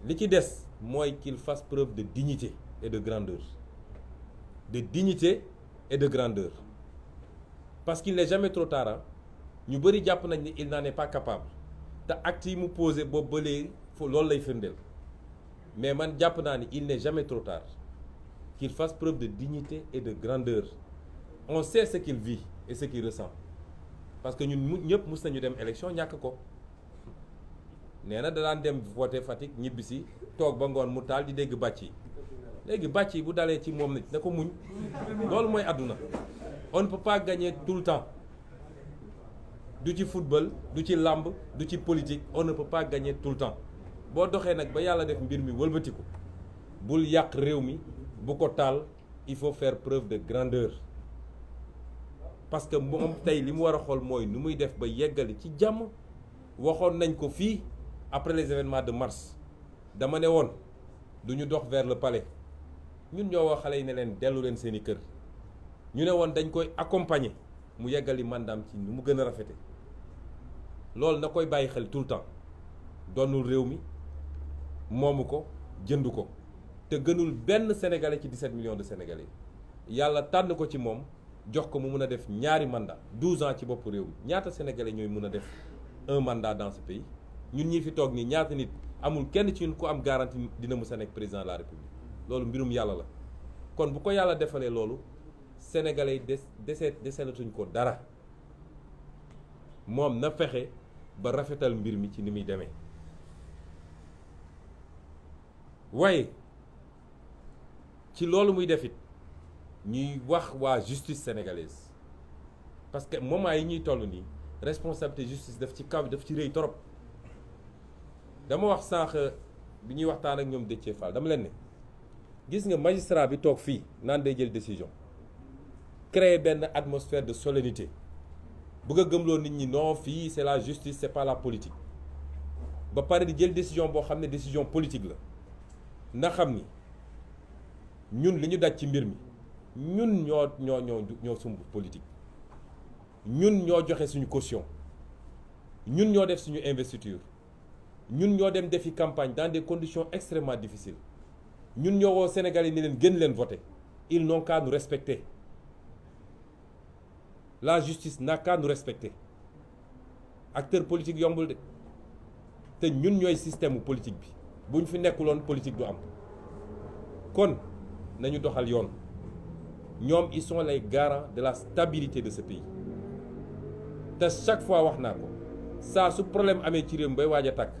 li ci des mooy qu'il fasse preuve de dignité et de grandeur parce qu'il n'est jamais trop tard ñu bëri jàpp nañ ni il n'en est pas capable te acte yi mu posé boobu ba léegi loolu lay firndeel mais man jàpp naa ni il n'est jamais trop tard qu'il fasse preuve de dignité et de grandeur. On sait ce qu'il vit et ce qu'il ressent parce que ñun ñëpp mus nañu dem élection ñàkk ko nee na da daan dem voter Fatick ñibbisi toog ba ngoon mu taal di dégg bàcc yi léegi bàcc yi bu dalee ci moom nit na ko muñ loolu mooy àdduna. On ne peut pas gagner tout le temps du ci football du ci làmb du ci politique on ne peut pas gagner tout le temps boo doxee nag ba yàlla def mbir mi wëlbatiku bul yàq réew mi bu ko taal il faut faire preuve de grandeur parce que moom tey li mu war a xool mooy nu muy def ba yeggali ci jàmm. waxoon nañ ko fii après les événements de mars dama ne woon du ñu dox vers le palais ñun ñoo wax xale yi ne leen dellu leen seeni kër ñu ne woon dañ koy accompagner mu yeggali mandaam ci nu mu gën a rafete loolu na koy bàyyi xel tout le temps doonul réew mi moomu ko jënd ko te gënul benn sénégalais ci 17 millions de sénégalais yàlla tànn ko ci moom jox ko mu mun a def ñaari mandat 12 ans ci boppu réew mi ñaata sénégalais ñooy mun a def un mandat dans ce pays ñun ñi fi toog nii ñaata nit amul kenn ci ñun ku am garantie dina mus a nekk président de la république loolu mbirum yàlla la kon bu ko yàlla defalee loolu sénégalais yi deselatuñ ko dara moom na fexe ba rafetal mbir mi ci ni muy demee waaye ci loolu muy def it ñuy wax waa justice sénégalaise parce que moment yi ñuy toll nii responsabilité justice daf ci kaw daf ci rëy torop dama wax sànq bi ñuy waxtaan ak ñoom Déthié Fall dama leen ne gis nga magistrat bi toog fii naan day jël décision créer benn atmosphère de solennité bëgg a gëmloo nit ñi non fii c'est la justice c'est pas la politique ba pare di jël décision boo xam ne décision politique la na xam ni ñun li ñu daj ci mbir mi ñun ñoo sumb politique ñun ñoo joxe suñu caution ñun ñoo def suñu investiture ñun ñoo dem defi campagne dans des conditions extrêmement difficiles ñun ñoo woo Sénégalais ni leen gën leen voter ils n'ont qu'à nous respecter la justice n'a qu'à nous respecter acteur politique yombul de te ñun ñooy système politique bi bu ñu fi nekkuloon politique du am kon nañu doxal yoon ñoom ils sont les garants de la stabilité de ce pays te chaque fois wax naa ko saa su problème amee ci réew mi bay waaj a tàkk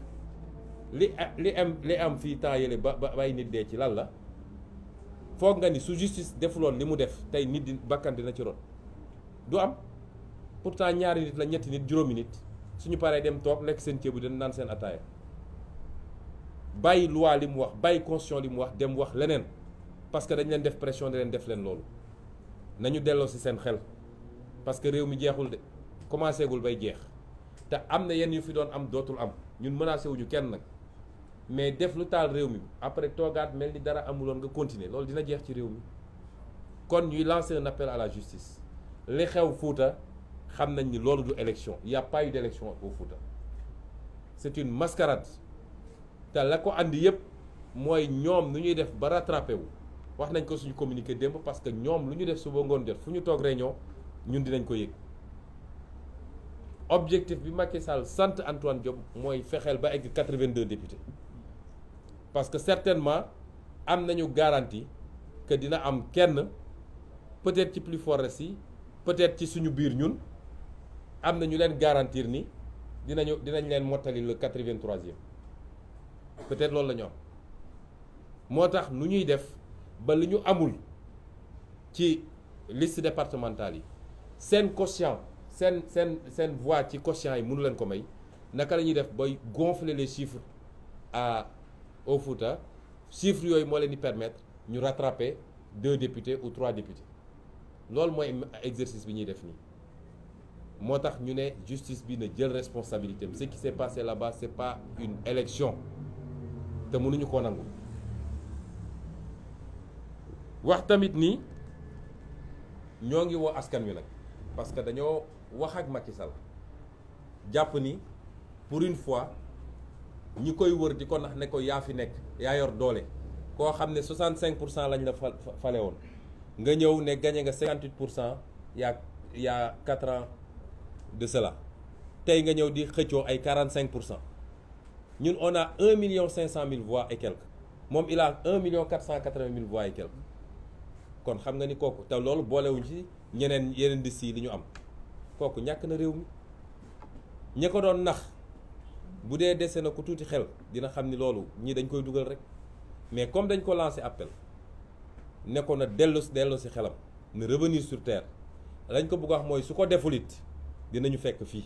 li am fii temps yële ba ay nit dee ci lan la foog nga ni su justice defuloon li mu def tey nit di bakkan dina ci rot du am pourtant ñaari nit la ñetti nit juróomi nit suñu paree dem toog lekk seen ceebu den naan seen ataaya bàyyi loi li mu wax bàyyi constitution li mu wax dem wax leneen parce que dañ leen def pression di leen def leen loolu nañu delloo ci seen xel parce que réew mi jeexul de commencé gul bay jeex te am na yenn yu fi doon am dootul am ñun menacé wuñu kenn nag mais def lu taal réew mi après toogaat mel ni dara amuloon nga continuer loolu dina jeex ci réew mi kon ñuy lancer un appel à la justice li xew Fouta xam nañ ni loolu du élection il y a pas eu d'élection au Fouta c'est une mascarade te la ko andi yëpp mooy ñoom nu ñuy def ba rattrapé wu wax nañ ko suñu communiqué démb parce que ñoom lu ñu def suba ngoon jot fu ñu toog réunion ñun dinañ ko yëg objectif bi Macky Sall sant Antoine Diome mooy fexeel ba egg 82 députés parce que certainement am nañu garantie que dina am kenn peut-être ci plus fort yi peut-être ci suñu biir ñun am na ñu leen garantir ni dinañ leen mottali le 83e peut-être loolu la ñu am moo tax nu ñuy def ba li ñu amul ci liste départementale yi seen quotient seen voix ci quotient yi mënu leen ko may naka la ñuy def bay gonfler les chiffres au Fouta chiffres yooyu moo leen di permettre ñu rattraper 2 députés ou 3 députés loolu mooy exercice bi ñuy def nii moo tax ñu ne justice bi na jël responsabilité ce qui s'est passé là-bas c'est pas une élection te mënuñu ko nangu wax tamit ni ñoo ngi woo askan wi nag parce que dañoo wax ak Macky Sall jàpp ni pour une fois ñi koy wër di ko nax ne ko yaa fi nekk yaa yor doole koo xam ne 65% lañ la fale woon nga ñëw ne gagné nga 58% il y a 4 ans de cela tey nga ñëw di xëccoo ay 45%. ñun on a 1,500,000 voix et quelques moom il a 1,480,000 voix et quelques kon xam nga ni kooku te loolu boolewuñ ci yeneen di si li ñu am kooku ñàkk na réew mi ñi ko doon nax bu dee dese na ko tuuti xel dina xam ni loolu ñii dañ koy dugal rek mais comme dañ ko lancé appel ne ko na dellu si xelam na revenir sur terre lañ ko bëgg a wax mooy su ko deful it dinañu fekk fii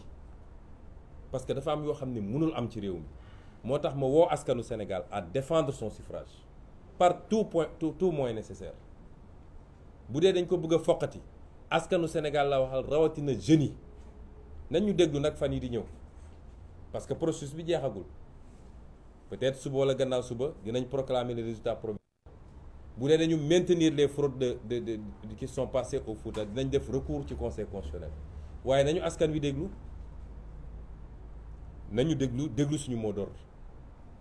parce que dafa am yoo xam ne mënul am ci réew mi moo tax ma woo askanu Sénégal à défendre son suffrage par tout moyen nécessaire bu dee dañ ko bëgg a foqati askanu Sénégal la waxal rawatina jeunes yi nañ ñu déglu nag fan yi di ñëw parce que processus bi jeexagul peut-être suba wala gannaaw suba dinañ proclamer les résultats provisoires bu dee dañu maintenir les fraudes de qui sont passées au Fouta dinañ def recours ci conseil constitutionnel waaye nañu askan wi déglu déglu suñu mot d'ordre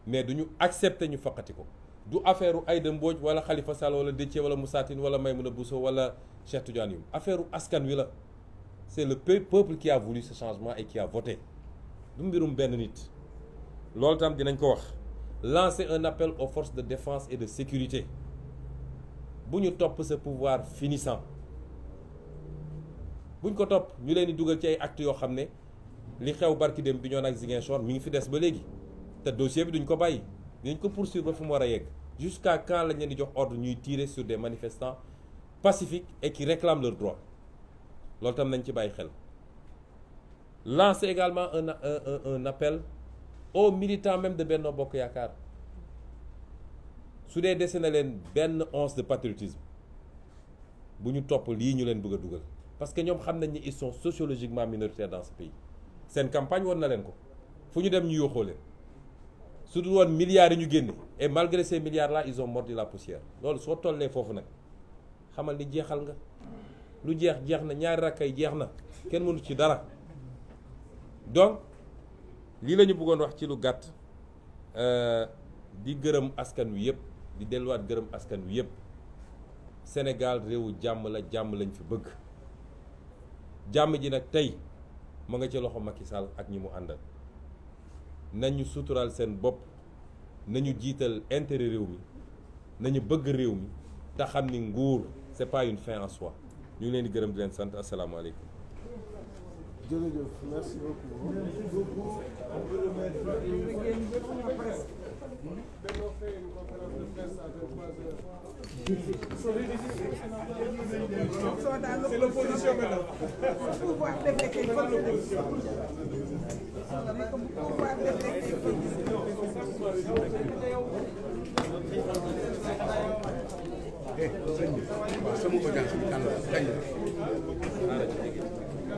mais duñu accepter ñu foqati ko du affaire u Aïda Mbodj wala Khalifa Sall wala Déthié wala Moussa Tine wala Maïmouna Bousso wala Cheikh Tidiane Youm affaire u askan wi la c'est le peuple qui a voulu ce changement et qui a voté du mbirum benn nit loolu tam dinañ ko wax lancer un appel aux forces de défense et de sécurité bu ñu topp ce pouvoir finissant buñ ko topp ñu leen di dugal ci ay actes yoo xam ne li xew barki dem bi ñoon ak Ziguinchor mi ngi fi des ba léegi te dossier bi duñ ko bàyyi dinañ ko poursuivre ba fu mu war a yegg jusqu'à quand lañ leen di jox ordre ñuy tirer sur des manifestants pacifiques et qui réclament leurs droits loolu tam nañ ci bàyyi xel lancer également un appel aux militants même de Benno Bokk Yaakaar su dee dese na leen benn once de patriotisme bu ñu topp lii ñu leen bëgg a dugal parce que ñoom xam nañ ni ils sont sociologiquement minoritaires dans ce pays seen campagne woon na leen ko fu ñu dem ñu yóoxoo leen su dul woon milliards yi ñu génne et malgré ces milliards là ils ont mordu la poussière loolu soo tollee foofu nag xamal ni jeexal nga lu jeex na ñaari rakkay jeex na kenn mënu ci dara donc lii la ñu bëggoon wax ci lu gàtt di gërëm askan wi yëpp di delluwaat gërëm askan wi yëpp Sénégal réewu jàmm la jàmm lañ fi bëgg jàmm ji nag tey ma nga ci loxo Macky Sall ak ñi mu àndal nañu suturaal seen bopp nañu jiital intérêt réew mi nañu bëgg réew mi te xam ni nguur c'est pas une fin en soi ñu ngi leen di gërëm di leen sant asalaamaaleykum. jërëjëf merci beaucoup. C'est l'opposition maintenant. Pouvoir détecter l'opposition. Pouvoir détecter sama audience bi kan la kañ la